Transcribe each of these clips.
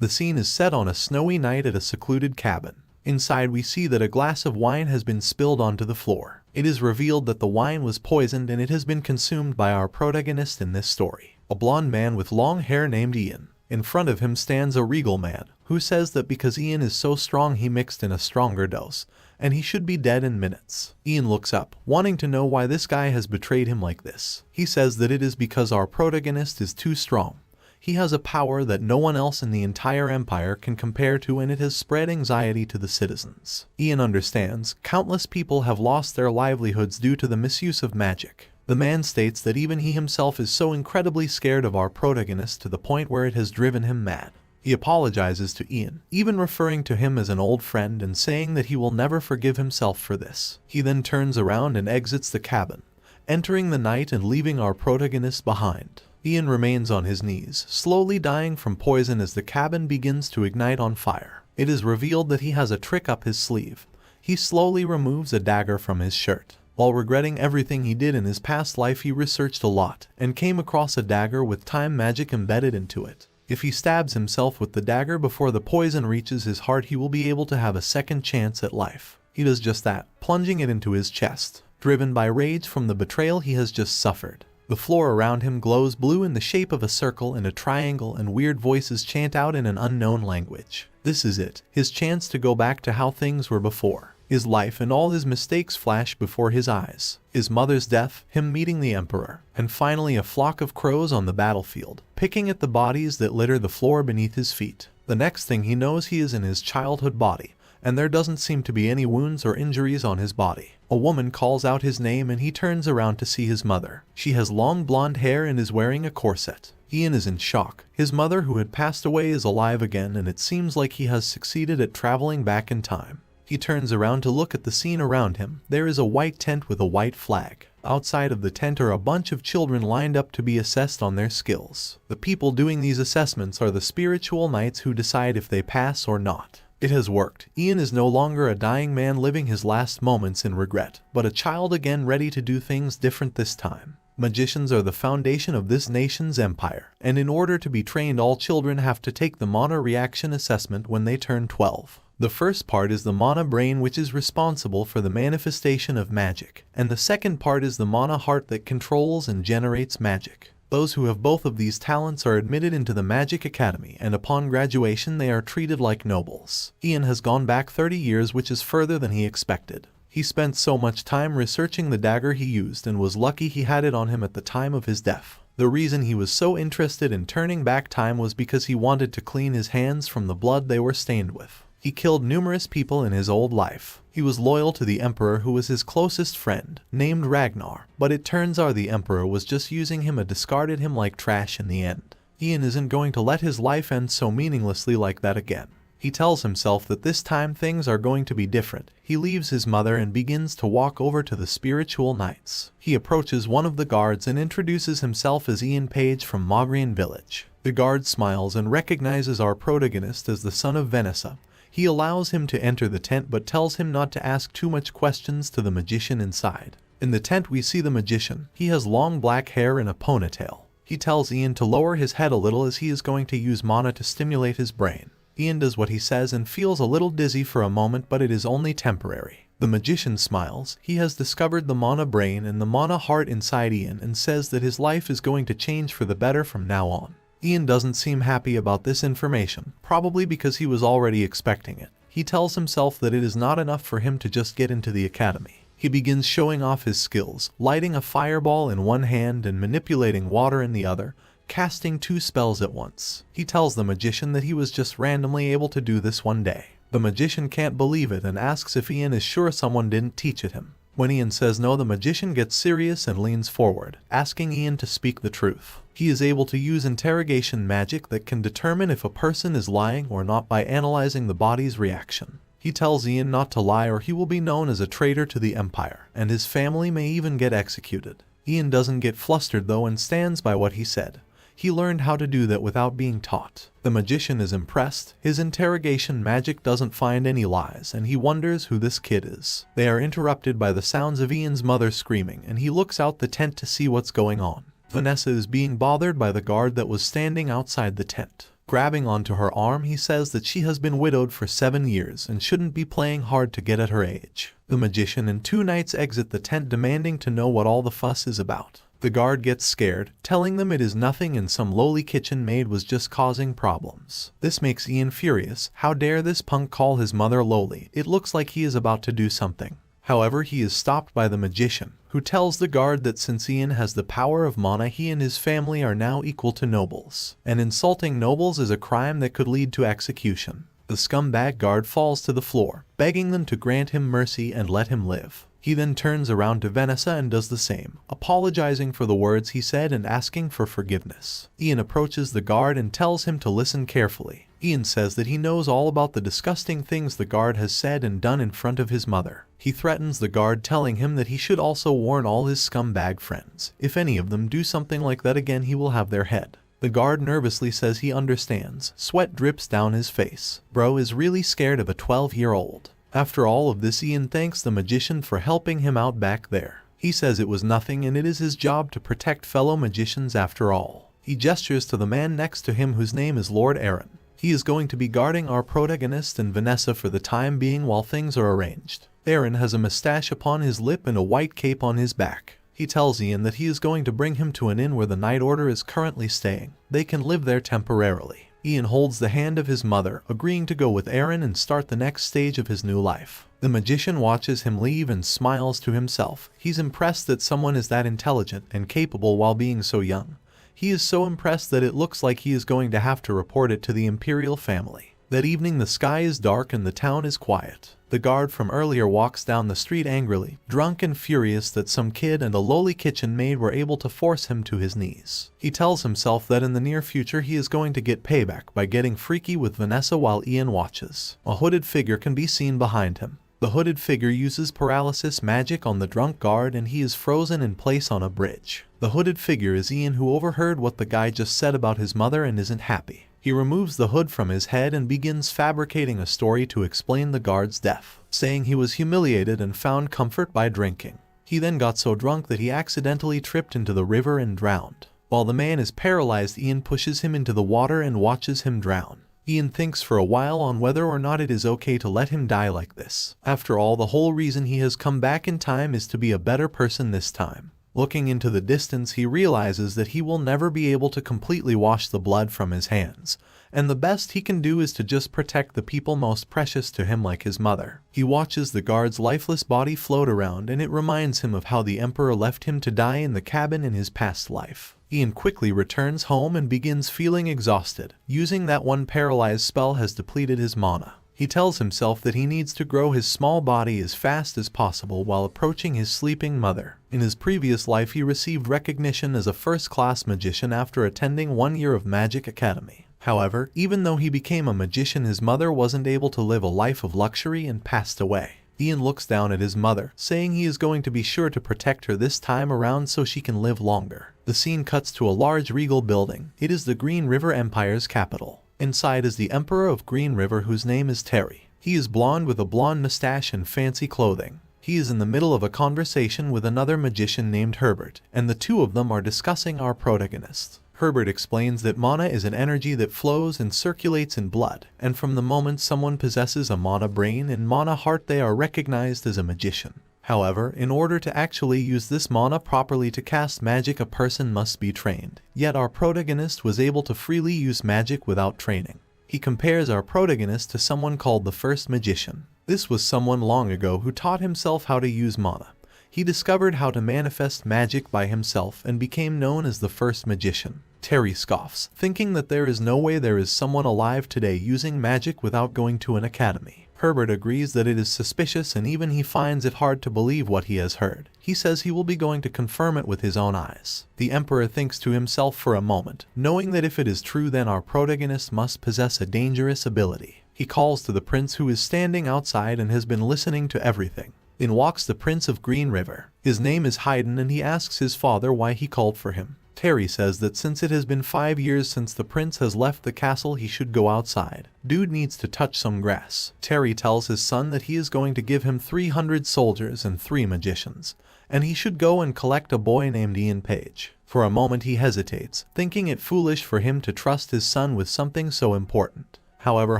The scene is set on a snowy night at a secluded cabin. Inside we see that a glass of wine has been spilled onto the floor. It is revealed that the wine was poisoned and it has been consumed by our protagonist in this story, a blonde man with long hair named Ian. In front of him stands a regal man, who says that because Ian is so strong he mixed in a stronger dose, and he should be dead in minutes. Ian looks up, wanting to know why this guy has betrayed him like this. He says that it is because our protagonist is too strong. He has a power that no one else in the entire empire can compare to, and it has spread anxiety to the citizens. Ian understands, countless people have lost their livelihoods due to the misuse of magic. The man states that even he himself is so incredibly scared of our protagonist to the point where it has driven him mad. He apologizes to Ian, even referring to him as an old friend and saying that he will never forgive himself for this. He then turns around and exits the cabin, entering the night and leaving our protagonist behind. Ian remains on his knees, slowly dying from poison as the cabin begins to ignite on fire. It is revealed that he has a trick up his sleeve. He slowly removes a dagger from his shirt. While regretting everything he did in his past life, he researched a lot and came across a dagger with time magic embedded into it. If he stabs himself with the dagger before the poison reaches his heart, he will be able to have a second chance at life. He does just that, plunging it into his chest, driven by rage from the betrayal he has just suffered. The floor around him glows blue in the shape of a circle and a triangle, and weird voices chant out in an unknown language. This is it, his chance to go back to how things were before. His life and all his mistakes flash before his eyes. His mother's death, him meeting the emperor, and finally a flock of crows on the battlefield, picking at the bodies that litter the floor beneath his feet. The next thing he knows, he is in his childhood body, and there doesn't seem to be any wounds or injuries on his body. A woman calls out his name and he turns around to see his mother. She has long blonde hair and is wearing a corset. Ian is in shock. His mother, who had passed away, is alive again, and it seems like he has succeeded at traveling back in time. He turns around to look at the scene around him. There is a white tent with a white flag. Outside of the tent are a bunch of children lined up to be assessed on their skills. The people doing these assessments are the spiritual knights who decide if they pass or not. It has worked. Ian is no longer a dying man living his last moments in regret, but a child again ready to do things different this time. Magicians are the foundation of this nation's empire, and in order to be trained, all children have to take the Manhwa reaction assessment when they turn 12. The first part is the Manhwa brain, which is responsible for the manifestation of magic, and the second part is the Manhwa heart that controls and generates magic. Those who have both of these talents are admitted into the Magic Academy, and upon graduation they are treated like nobles. Ian has gone back 30 years, which is further than he expected. He spent so much time researching the dagger he used and was lucky he had it on him at the time of his death. The reason he was so interested in turning back time was because he wanted to clean his hands from the blood they were stained with. He killed numerous people in his old life. He was loyal to the emperor, who was his closest friend, named Ragnar, but it turns out the emperor was just using him and discarded him like trash in the end. Ian isn't going to let his life end so meaninglessly like that again. He tells himself that this time things are going to be different. He leaves his mother and begins to walk over to the spiritual knights. He approaches one of the guards and introduces himself as Ian Page from Mogrian village. The guard smiles and recognizes our protagonist as the son of Venessa. He allows him to enter the tent but tells him not to ask too much questions to the magician inside. In the tent we see the magician. He has long black hair and a ponytail. He tells Ian to lower his head a little as he is going to use mana to stimulate his brain. Ian does what he says and feels a little dizzy for a moment, but it is only temporary. The magician smiles. He has discovered the mana brain and the mana heart inside Ian and says that his life is going to change for the better from now on. Ian doesn't seem happy about this information, probably because he was already expecting it. He tells himself that it is not enough for him to just get into the academy. He begins showing off his skills, lighting a fireball in one hand and manipulating water in the other, casting 2 spells at once. He tells the magician that he was just randomly able to do this one day. The magician can't believe it and asks if Ian is sure someone didn't teach it him. When Ian says no, the magician gets serious and leans forward, asking Ian to speak the truth. He is able to use interrogation magic that can determine if a person is lying or not by analyzing the body's reaction. He tells Ian not to lie or he will be known as a traitor to the empire, and his family may even get executed. Ian doesn't get flustered though and stands by what he said. He learned how to do that without being taught. The magician is impressed. His interrogation magic doesn't find any lies, and he wonders who this kid is. They are interrupted by the sounds of Ian's mother screaming, and he looks out the tent to see what's going on. Vanessa is being bothered by the guard that was standing outside the tent. Grabbing onto her arm, he says that she has been widowed for 7 years and shouldn't be playing hard to get at her age. The magician and 2 knights exit the tent demanding to know what all the fuss is about. The guard gets scared, telling them it is nothing and some lowly kitchen maid was just causing problems. This makes Ian furious. How dare this punk call his mother lowly? It looks like he is about to do something. However, he is stopped by the magician, who tells the guard that since Ian has the power of mana, he and his family are now equal to nobles, and insulting nobles is a crime that could lead to execution. The scumbag guard falls to the floor, begging them to grant him mercy and let him live. He then turns around to Vanessa and does the same, apologizing for the words he said and asking for forgiveness. Ian approaches the guard and tells him to listen carefully. Ian says that he knows all about the disgusting things the guard has said and done in front of his mother. He threatens the guard, telling him that he should also warn all his scumbag friends. If any of them do something like that again, he will have their head. The guard nervously says he understands. Sweat drips down his face. Bro is really scared of a 12-year-old. After all of this, Ian thanks the magician for helping him out back there. He says it was nothing and it is his job to protect fellow magicians after all. He gestures to the man next to him whose name is Lord Aaron. He is going to be guarding our protagonist and Vanessa for the time being while things are arranged. Aaron has a mustache upon his lip and a white cape on his back. He tells Ian that he is going to bring him to an inn where the Night Order is currently staying. They can live there temporarily. Ian holds the hand of his mother, agreeing to go with Aaron and start the next stage of his new life. The magician watches him leave and smiles to himself. He's impressed that someone is that intelligent and capable while being so young. He is so impressed that it looks like he is going to have to report it to the imperial family. That evening the sky is dark and the town is quiet. The guard from earlier walks down the street angrily, drunk and furious that some kid and a lowly kitchen maid were able to force him to his knees. He tells himself that in the near future he is going to get payback by getting freaky with Vanessa while Ian watches. A hooded figure can be seen behind him. The hooded figure uses paralysis magic on the drunk guard and he is frozen in place on a bridge. The hooded figure is Ian, who overheard what the guy just said about his mother and isn't happy. He removes the hood from his head and begins fabricating a story to explain the guard's death, saying he was humiliated and found comfort by drinking. He then got so drunk that he accidentally tripped into the river and drowned. While the man is paralyzed, Ian pushes him into the water and watches him drown. Ian thinks for a while on whether or not it is okay to let him die like this. After all, the whole reason he has come back in time is to be a better person this time. Looking into the distance, he realizes that he will never be able to completely wash the blood from his hands, and the best he can do is to just protect the people most precious to him, like his mother. He watches the guard's lifeless body float around, and it reminds him of how the Emperor left him to die in the cabin in his past life. Ian quickly returns home and begins feeling exhausted. Using that one paralyzed spell has depleted his mana. He tells himself that he needs to grow his small body as fast as possible while approaching his sleeping mother. In his previous life, he received recognition as a first-class magician after attending 1 year of Magic Academy. However, even though he became a magician, his mother wasn't able to live a life of luxury and passed away. Ian looks down at his mother, saying he is going to be sure to protect her this time around so she can live longer. The scene cuts to a large regal building. It is the Green River Empire's capital. Inside is the Emperor of Green River, whose name is Terry. He is blonde with a blonde mustache and fancy clothing. He is in the middle of a conversation with another magician named Herbert, and the two of them are discussing our protagonist. Herbert explains that mana is an energy that flows and circulates in blood, and from the moment someone possesses a mana brain and mana heart, they are recognized as a magician. However, in order to actually use this mana properly to cast magic, a person must be trained. Yet our protagonist was able to freely use magic without training. He compares our protagonist to someone called the First Magician. This was someone long ago who taught himself how to use mana. He discovered how to manifest magic by himself and became known as the First Magician. Terry scoffs, thinking that there is no way there is someone alive today using magic without going to an academy. Herbert agrees that it is suspicious, and even he finds it hard to believe what he has heard. He says he will be going to confirm it with his own eyes. The Emperor thinks to himself for a moment, knowing that if it is true, then our protagonist must possess a dangerous ability. He calls to the prince, who is standing outside and has been listening to everything. In walks the Prince of Green River. His name is Haydn, and he asks his father why he called for him. Terry says that since it has been 5 years since the prince has left the castle, he should go outside. Dude needs to touch some grass. Terry tells his son that he is going to give him 300 soldiers and 3 magicians, and he should go and collect a boy named Ian Page. For a moment he hesitates, thinking it foolish for him to trust his son with something so important. However,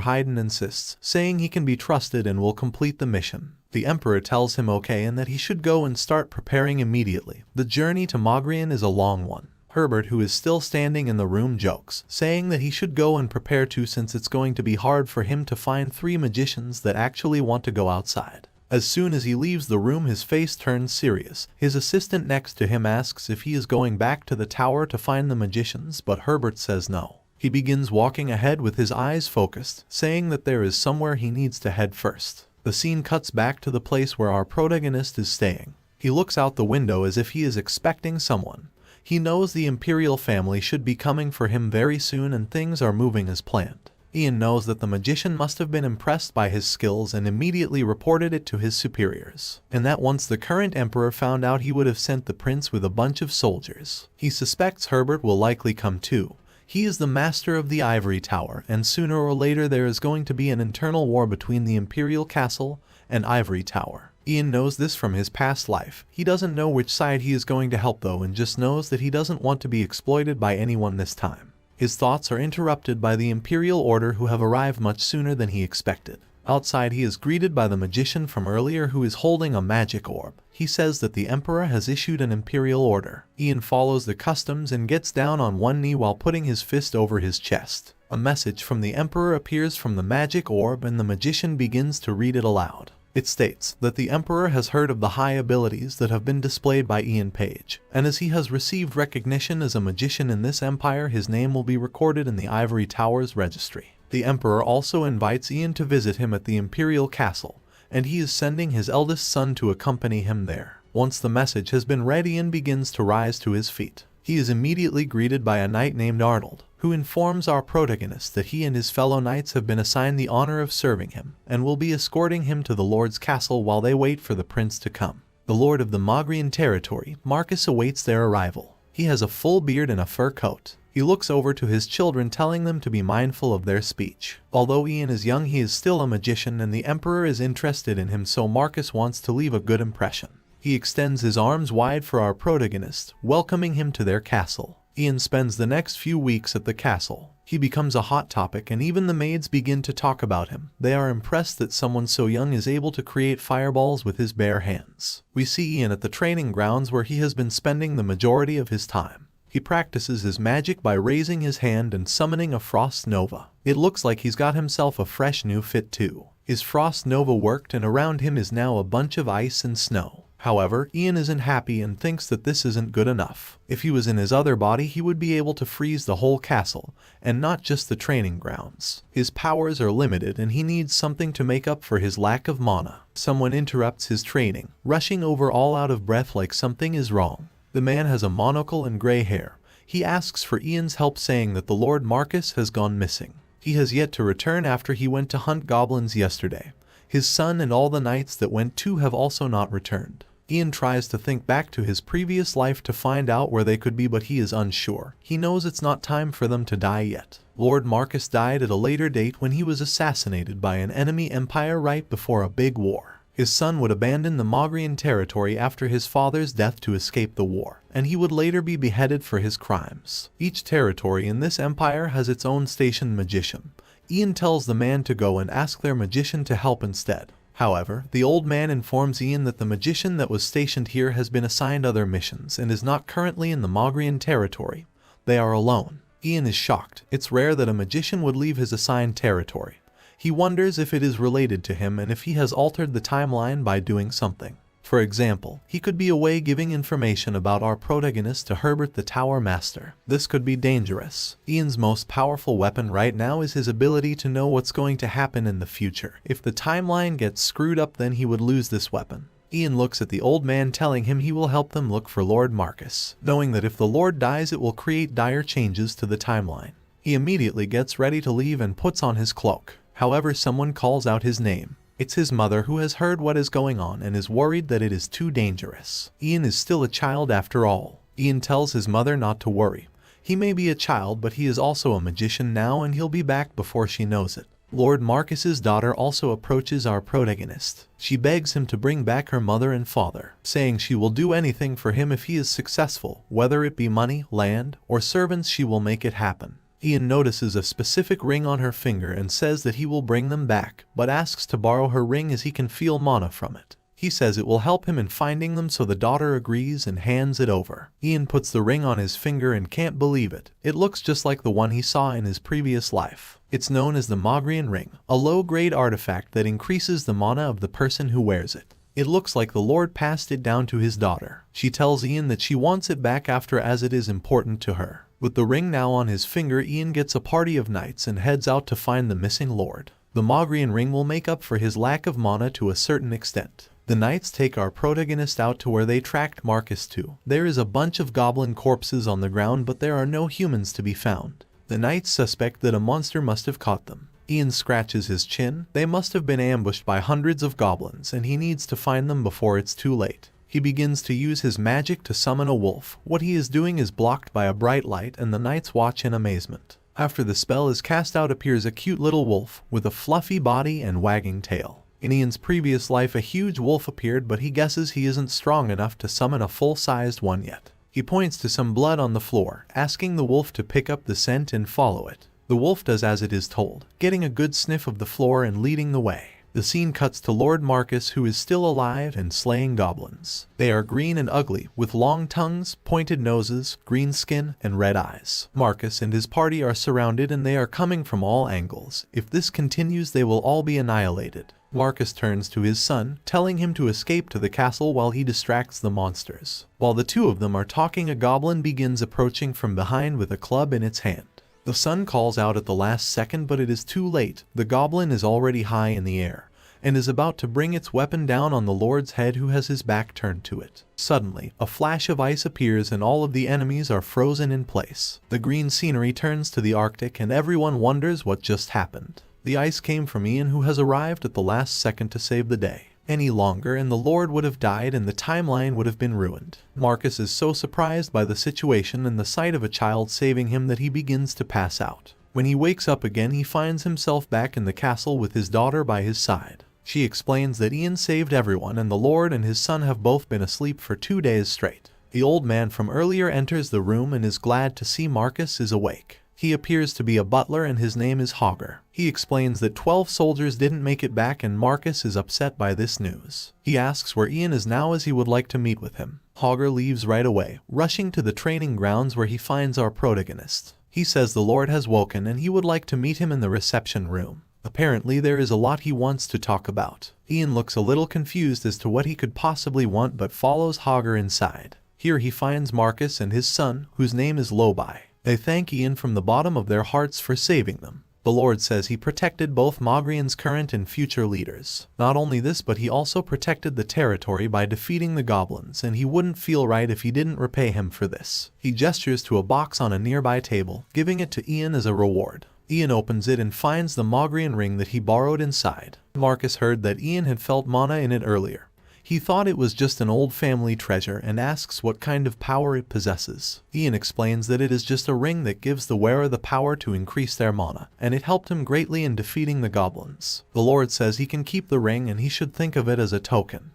Haydn insists, saying he can be trusted and will complete the mission. The emperor tells him okay and that he should go and start preparing immediately. The journey to Mogrian is a long one. Herbert, who is still standing in the room, jokes, saying that he should go and prepare too since it's going to be hard for him to find 3 magicians that actually want to go outside. As soon as he leaves the room, his face turns serious. His assistant next to him asks if he is going back to the tower to find the magicians, but Herbert says no. He begins walking ahead with his eyes focused, saying that there is somewhere he needs to head first. The scene cuts back to the place where our protagonist is staying. He looks out the window as if he is expecting someone. He knows the imperial family should be coming for him very soon and things are moving as planned. Ian knows that the magician must have been impressed by his skills and immediately reported it to his superiors, and that once the current emperor found out he would have sent the prince with a bunch of soldiers. He suspects Herbert will likely come too. He is the master of the ivory tower, and sooner or later there is going to be an internal war between the imperial castle and ivory tower. Ian knows this from his past life. He doesn't know which side he is going to help though, and just knows that he doesn't want to be exploited by anyone this time. His thoughts are interrupted by the imperial order, who have arrived much sooner than he expected. Outside he is greeted by the magician from earlier, who is holding a magic orb. He says that the emperor has issued an imperial order. Ian follows the customs and gets down on one knee while putting his fist over his chest. A message from the emperor appears from the magic orb and the magician begins to read it aloud. It states that the emperor has heard of the high abilities that have been displayed by Ian Page, and as he has received recognition as a magician in this empire, his name will be recorded in the Ivory Tower's registry. The emperor also invites Ian to visit him at the imperial castle, and he is sending his eldest son to accompany him there. Once the message has been read, Ian begins to rise to his feet. He is immediately greeted by a knight named Arnold, who informs our protagonist that he and his fellow knights have been assigned the honor of serving him, and will be escorting him to the lord's castle while they wait for the prince to come. The lord of the Mogrian territory, Marcus, awaits their arrival. He has a full beard and a fur coat. He looks over to his children, telling them to be mindful of their speech. Although Ian is young, he is still a magician, and the emperor is interested in him, so Marcus wants to leave a good impression. He extends his arms wide for our protagonist, welcoming him to their castle. Ian spends the next few weeks at the castle. He becomes a hot topic, and even the maids begin to talk about him. They are impressed that someone so young is able to create fireballs with his bare hands. We see Ian at the training grounds where he has been spending the majority of his time. He practices his magic by raising his hand and summoning a frost nova. It looks like he's got himself a fresh new fit too. His frost nova worked, and around him is now a bunch of ice and snow. However, Ian isn't happy and thinks that this isn't good enough. If he was in his other body, he would be able to freeze the whole castle, and not just the training grounds. His powers are limited and he needs something to make up for his lack of mana. Someone interrupts his training, rushing over all out of breath like something is wrong. The man has a monocle and gray hair. He asks for Ian's help, saying that the Lord Marcus has gone missing. He has yet to return after he went to hunt goblins yesterday. His son and all the knights that went too have also not returned. Ian tries to think back to his previous life to find out where they could be, but he is unsure. He knows it's not time for them to die yet. Lord Marcus died at a later date when he was assassinated by an enemy empire right before a big war. His son would abandon the Mogrian territory after his father's death to escape the war, and he would later be beheaded for his crimes. Each territory in this empire has its own stationed magician. Ian tells the man to go and ask their magician to help instead. However, the old man informs Ian that the magician that was stationed here has been assigned other missions and is not currently in the Mogrian territory. They are alone. Ian is shocked. It's rare that a magician would leave his assigned territory. He wonders if it is related to him and if he has altered the timeline by doing something. For example, he could be away giving information about our protagonist to Herbert the Tower Master. This could be dangerous. Ian's most powerful weapon right now is his ability to know what's going to happen in the future. If the timeline gets screwed up, then he would lose this weapon. Ian looks at the old man, telling him he will help them look for Lord Marcus, knowing that if the Lord dies it will create dire changes to the timeline. He immediately gets ready to leave and puts on his cloak. However, someone calls out his name. It's his mother, who has heard what is going on and is worried that it is too dangerous. Ian is still a child after all. Ian tells his mother not to worry. He may be a child, but he is also a magician now and he'll be back before she knows it. Lord Marcus's daughter also approaches our protagonist. She begs him to bring back her mother and father, saying she will do anything for him if he is successful, whether it be money, land, or servants. She will make it happen. Ian notices a specific ring on her finger and says that he will bring them back, but asks to borrow her ring as he can feel mana from it. He says it will help him in finding them, so the daughter agrees and hands it over. Ian puts the ring on his finger and can't believe it. It looks just like the one he saw in his previous life. It's known as the Magrian ring, a low-grade artifact that increases the mana of the person who wears it. It looks like the Lord passed it down to his daughter. She tells Ian that she wants it back after, as it is important to her. With the ring now on his finger, Ian gets a party of knights and heads out to find the missing Lord. The Magrian ring will make up for his lack of mana to a certain extent. The knights take our protagonist out to where they tracked Marcus to. There is a bunch of goblin corpses on the ground, but there are no humans to be found. The knights suspect that a monster must have caught them. Ian scratches his chin. They must have been ambushed by hundreds of goblins, and he needs to find them before it's too late. He begins to use his magic to summon a wolf. What he is doing is blocked by a bright light, and the knights watch in amazement. After the spell is cast out, appears a cute little wolf with a fluffy body and wagging tail. In Ian's previous life, a huge wolf appeared, but he guesses he isn't strong enough to summon a full-sized one yet. He points to some blood on the floor, asking the wolf to pick up the scent and follow it. The wolf does as it is told, getting a good sniff of the floor and leading the way. The scene cuts to Lord Marcus, who is still alive and slaying goblins. They are green and ugly, with long tongues, pointed noses, green skin, and red eyes. Marcus and his party are surrounded, and they are coming from all angles. If this continues, they will all be annihilated. Marcus turns to his son, telling him to escape to the castle while he distracts the monsters. While the two of them are talking, a goblin begins approaching from behind with a club in its hand. The son calls out at the last second, but it is too late. The goblin is already high in the air and is about to bring its weapon down on the Lord's head, who has his back turned to it. Suddenly, a flash of ice appears and all of the enemies are frozen in place. The green scenery turns to the Arctic and everyone wonders what just happened. The ice came from Ian, who has arrived at the last second to save the day. Any longer and the Lord would have died and the timeline would have been ruined. Marcus is so surprised by the situation and the sight of a child saving him that he begins to pass out. When he wakes up again, he finds himself back in the castle with his daughter by his side. She explains that Ian saved everyone and the Lord and his son have both been asleep for 2 days straight. The old man from earlier enters the room and is glad to see Marcus is awake. He appears to be a butler and his name is Hogger. He explains that 12 soldiers didn't make it back and Marcus is upset by this news. He asks where Ian is now, as he would like to meet with him. Hogger leaves right away, rushing to the training grounds where he finds our protagonist. He says the Lord has woken and he would like to meet him in the reception room. Apparently there is a lot he wants to talk about. Ian looks a little confused as to what he could possibly want, but follows Hogger inside. Here he finds Marcus and his son, whose name is Lobai. They thank Ian from the bottom of their hearts for saving them. The Lord says he protected both Magrian's current and future leaders. Not only this, but he also protected the territory by defeating the goblins, and he wouldn't feel right if he didn't repay him for this. He gestures to a box on a nearby table, giving it to Ian as a reward. Ian opens it and finds the Magrian ring that he borrowed inside. Marcus heard that Ian had felt mana in it earlier. He thought it was just an old family treasure and asks what kind of power it possesses. Ian explains that it is just a ring that gives the wearer the power to increase their mana, and it helped him greatly in defeating the goblins. The Lord says he can keep the ring and he should think of it as a token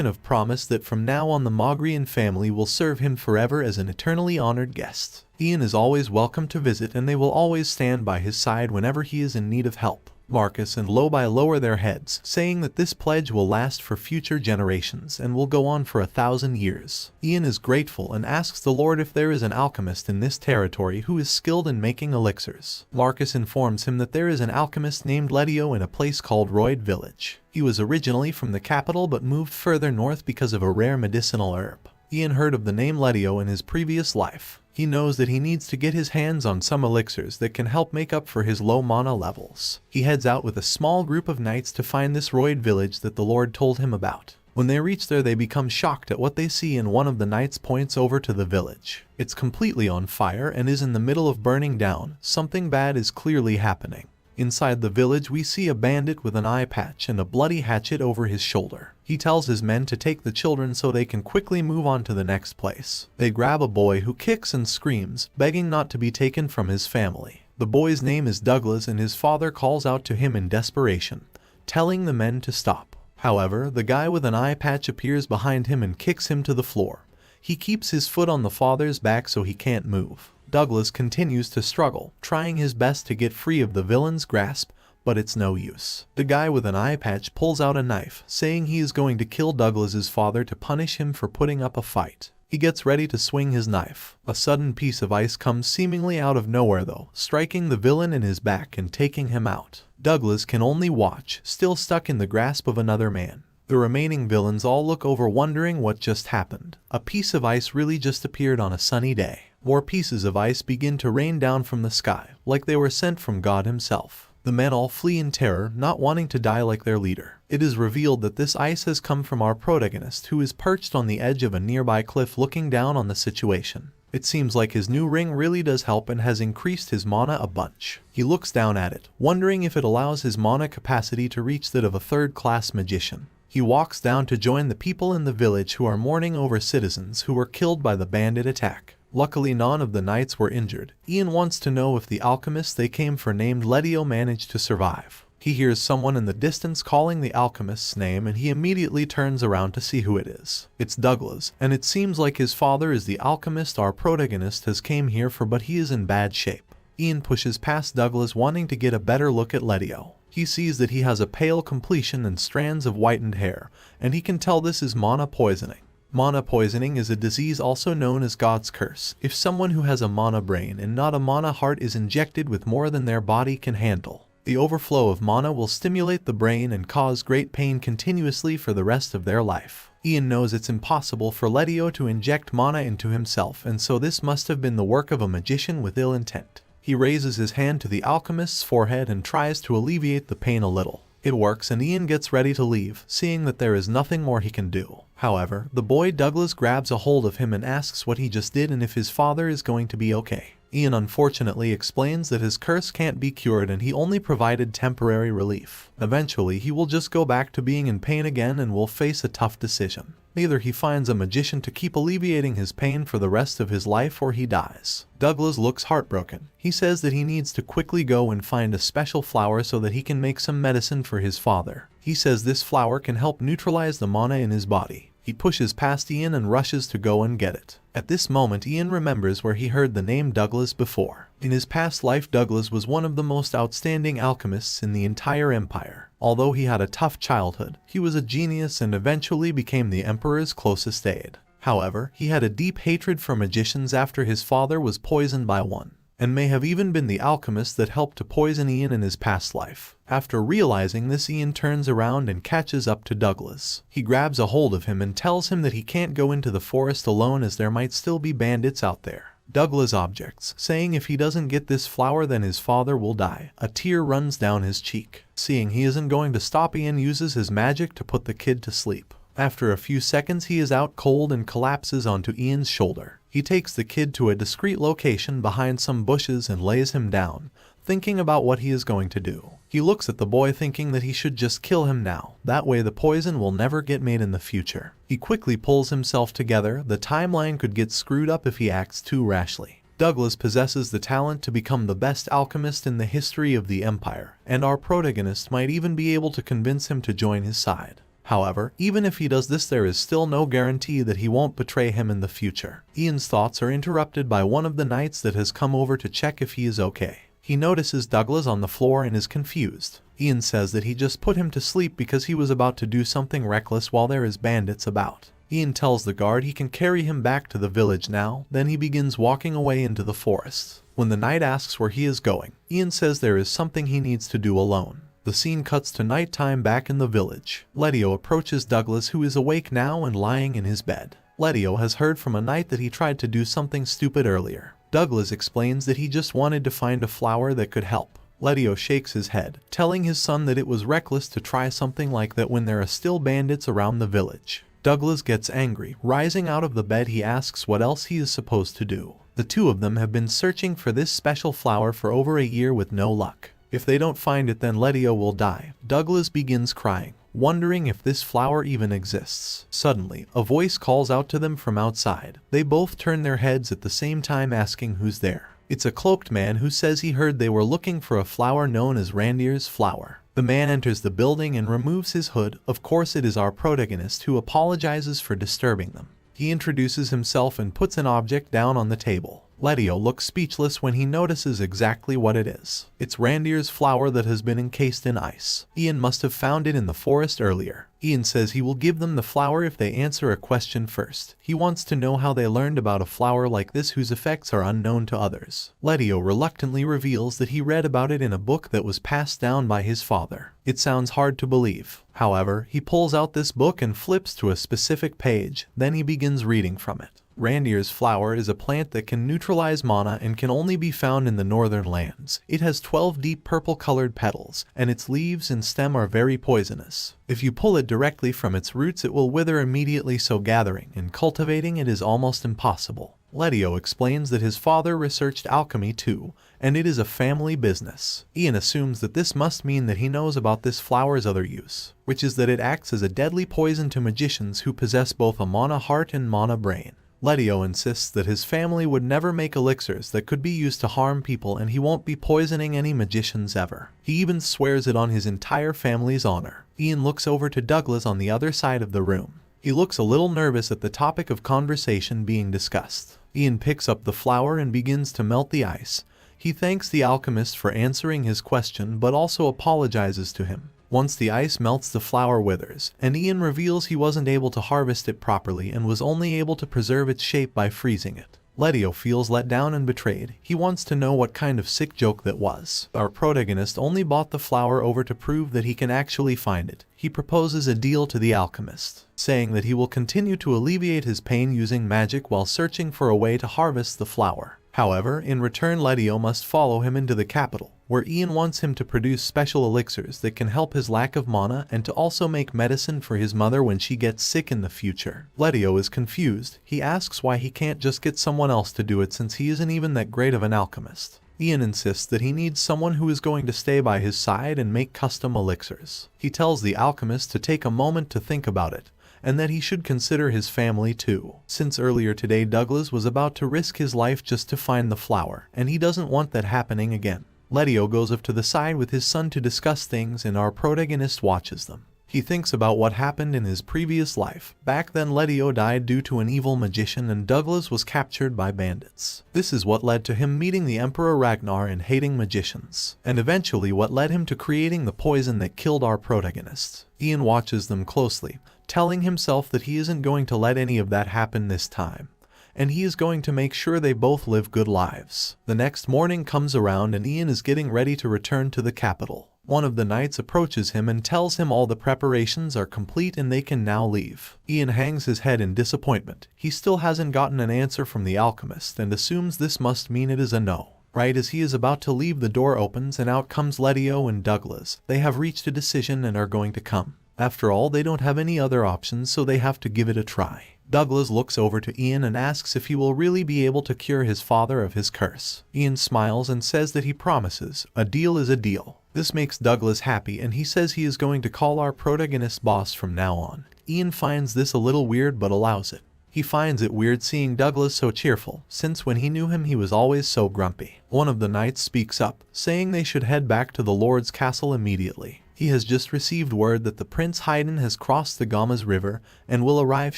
of promise that from now on the Magrian family will serve him forever as an eternally honored guest. Ian is always welcome to visit and they will always stand by his side whenever he is in need of help. Marcus and Lobai lower their heads, saying that this pledge will last for future generations and will go on for 1,000 years. Ian is grateful and asks the Lord if there is an alchemist in this territory who is skilled in making elixirs. Marcus informs him that there is an alchemist named Letio in a place called Royd Village. He was originally from the capital but moved further north because of a rare medicinal herb. Ian heard of the name Letio in his previous life. He knows that he needs to get his hands on some elixirs that can help make up for his low mana levels. He heads out with a small group of knights to find this Royd village that the Lord told him about. When they reach there, they become shocked at what they see, and one of the knights points over to the village. It's completely on fire and is in the middle of burning down. Something bad is clearly happening. Inside the village, we see a bandit with an eye patch and a bloody hatchet over his shoulder. He tells his men to take the children so they can quickly move on to the next place. They grab a boy who kicks and screams, begging not to be taken from his family. The boy's name is Douglas and his father calls out to him in desperation, telling the men to stop. However, the guy with an eye patch appears behind him and kicks him to the floor. He keeps his foot on the father's back so he can't move. Douglas continues to struggle, trying his best to get free of the villain's grasp, but it's no use. The guy with an eye patch pulls out a knife, saying he is going to kill Douglas's father to punish him for putting up a fight. He gets ready to swing his knife. A sudden piece of ice comes seemingly out of nowhere though, striking the villain in his back and taking him out. Douglas can only watch, still stuck in the grasp of another man. The remaining villains all look over wondering what just happened. A piece of ice really just appeared on a sunny day. More pieces of ice begin to rain down from the sky, like they were sent from God himself. The men all flee in terror, not wanting to die like their leader. It is revealed that this ice has come from our protagonist, who is perched on the edge of a nearby cliff looking down on the situation. It seems like his new ring really does help and has increased his mana a bunch. He looks down at it, wondering if it allows his mana capacity to reach that of a third-class magician. He walks down to join the people in the village who are mourning over citizens who were killed by the bandit attack. Luckily none of the knights were injured. Ian wants to know if the alchemist they came for named Letio managed to survive. He hears someone in the distance calling the alchemist's name and he immediately turns around to see who it is. It's Douglas, and it seems like his father is the alchemist our protagonist has came here for, but he is in bad shape. Ian pushes past Douglas, wanting to get a better look at Letio. He sees that he has a pale complexion and strands of whitened hair, and he can tell this is mana poisoning. Mana poisoning is a disease also known as God's curse. If someone who has a mana brain and not a mana heart is injected with more than their body can handle, the overflow of mana will stimulate the brain and cause great pain continuously for the rest of their life. Ian knows it's impossible for Letio to inject mana into himself, and so this must have been the work of a magician with ill intent. He raises his hand to the alchemist's forehead and tries to alleviate the pain a little. It works and Ian gets ready to leave, seeing that there is nothing more he can do. However, the boy Douglas grabs a hold of him and asks what he just did and if his father is going to be okay. Ian unfortunately explains that his curse can't be cured and he only provided temporary relief. Eventually, he will just go back to being in pain again and will face a tough decision. Either he finds a magician to keep alleviating his pain for the rest of his life or he dies. Douglas looks heartbroken. He says that he needs to quickly go and find a special flower so that he can make some medicine for his father. He says this flower can help neutralize the mana in his body. He pushes past Ian and rushes to go and get it. At this moment, Ian remembers where he heard the name Douglas before. In his past life, Douglas was one of the most outstanding alchemists in the entire empire. Although he had a tough childhood, he was a genius and eventually became the emperor's closest aide. However, he had a deep hatred for magicians after his father was poisoned by one, and may have even been the alchemist that helped to poison Ian in his past life. After realizing this, Ian turns around and catches up to Douglas. He grabs a hold of him and tells him that he can't go into the forest alone as there might still be bandits out there. Douglas objects, saying if he doesn't get this flower then his father will die. A tear runs down his cheek. Seeing he isn't going to stop, Ian uses his magic to put the kid to sleep. After a few seconds, he is out cold and collapses onto Ian's shoulder. He takes the kid to a discreet location behind some bushes and lays him down, thinking about what he is going to do. He looks at the boy thinking that he should just kill him now, that way the poison will never get made in the future. He quickly pulls himself together. The timeline could get screwed up if he acts too rashly. Douglas possesses the talent to become the best alchemist in the history of the empire, and our protagonist might even be able to convince him to join his side. However, even if he does this, there is still no guarantee that he won't betray him in the future. Ian's thoughts are interrupted by one of the knights that has come over to check if he is okay. He notices Douglas on the floor and is confused. Ian says that he just put him to sleep because he was about to do something reckless while there is bandits about. Ian tells the guard he can carry him back to the village now, then he begins walking away into the forest. When the knight asks where he is going, Ian says there is something he needs to do alone. The scene cuts to nighttime back in the village. Letio approaches Douglas, who is awake now and lying in his bed. Letio has heard from a knight that he tried to do something stupid earlier. Douglas explains that he just wanted to find a flower that could help. Letio shakes his head, telling his son that it was reckless to try something like that when there are still bandits around the village. Douglas gets angry. Rising out of the bed, he asks what else he is supposed to do. The two of them have been searching for this special flower for over a year with no luck. If they don't find it, then Letio will die. Douglas begins crying, wondering if this flower even exists. Suddenly, a voice calls out to them from outside. They both turn their heads at the same time, asking who's there. It's a cloaked man who says he heard they were looking for a flower known as Reindeer's flower. The man enters the building and removes his hood. Of course, it is our protagonist who apologizes for disturbing them. He introduces himself and puts an object down on the table. Letio looks speechless when he notices exactly what it is. It's Reindeer's flower that has been encased in ice. Ian must have found it in the forest earlier. Ian says he will give them the flower if they answer a question first. He wants to know how they learned about a flower like this whose effects are unknown to others. Letio reluctantly reveals that he read about it in a book that was passed down by his father. It sounds hard to believe. However, he pulls out this book and flips to a specific page. Then he begins reading from it. Reindeer's flower is a plant that can neutralize mana and can only be found in the northern lands. It has 12 deep purple-colored petals, and its leaves and stem are very poisonous. If you pull it directly from its roots, it will wither immediately, so gathering and cultivating it is almost impossible. Letio explains that his father researched alchemy too, and it is a family business. Ian assumes that this must mean that he knows about this flower's other use, which is that it acts as a deadly poison to magicians who possess both a mana heart and mana brain. Letio insists that his family would never make elixirs that could be used to harm people, and he won't be poisoning any magicians ever. He even swears it on his entire family's honor. Ian looks over to Douglas on the other side of the room. He looks a little nervous at the topic of conversation being discussed. Ian picks up the flower and begins to melt the ice. He thanks the alchemist for answering his question but also apologizes to him. Once the ice melts, the flower withers, and Ian reveals he wasn't able to harvest it properly and was only able to preserve its shape by freezing it. Letio feels let down and betrayed. He wants to know what kind of sick joke that was. Our protagonist only bought the flower over to prove that he can actually find it. He proposes a deal to the alchemist, saying that he will continue to alleviate his pain using magic while searching for a way to harvest the flower. However, in return, Letio must follow him into the capital, where Ian wants him to produce special elixirs that can help his lack of mana and to also make medicine for his mother when she gets sick in the future. Letio is confused. He asks why he can't just get someone else to do it since he isn't even that great of an alchemist. Ian insists that he needs someone who is going to stay by his side and make custom elixirs. He tells the alchemist to take a moment to think about it, and that he should consider his family too. Since earlier today Douglas was about to risk his life just to find the flower, and he doesn't want that happening again. Letio goes up to the side with his son to discuss things, and our protagonist watches them. He thinks about what happened in his previous life. Back then Letio died due to an evil magician and Douglas was captured by bandits. This is what led to him meeting the Emperor Ragnar and hating magicians, and eventually what led him to creating the poison that killed our protagonist. Ian watches them closely, telling himself that he isn't going to let any of that happen this time, and he is going to make sure they both live good lives. The next morning comes around and Ian is getting ready to return to the capital. One of the knights approaches him and tells him all the preparations are complete and they can now leave. Ian hangs his head in disappointment. He still hasn't gotten an answer from the alchemist and assumes this must mean it is a no. Right as he is about to leave, the door opens and out comes Letio and Douglas. They have reached a decision and are going to come. After all, they don't have any other options, so they have to give it a try. Douglas looks over to Ian and asks if he will really be able to cure his father of his curse. Ian smiles and says that he promises. A deal is a deal. This makes Douglas happy and he says he is going to call our protagonist boss from now on. Ian finds this a little weird but allows it. He finds it weird seeing Douglas so cheerful, since when he knew him he was always so grumpy. One of the knights speaks up, saying they should head back to the Lord's castle immediately. He has just received word that the Prince Haydn has crossed the Gamas River and will arrive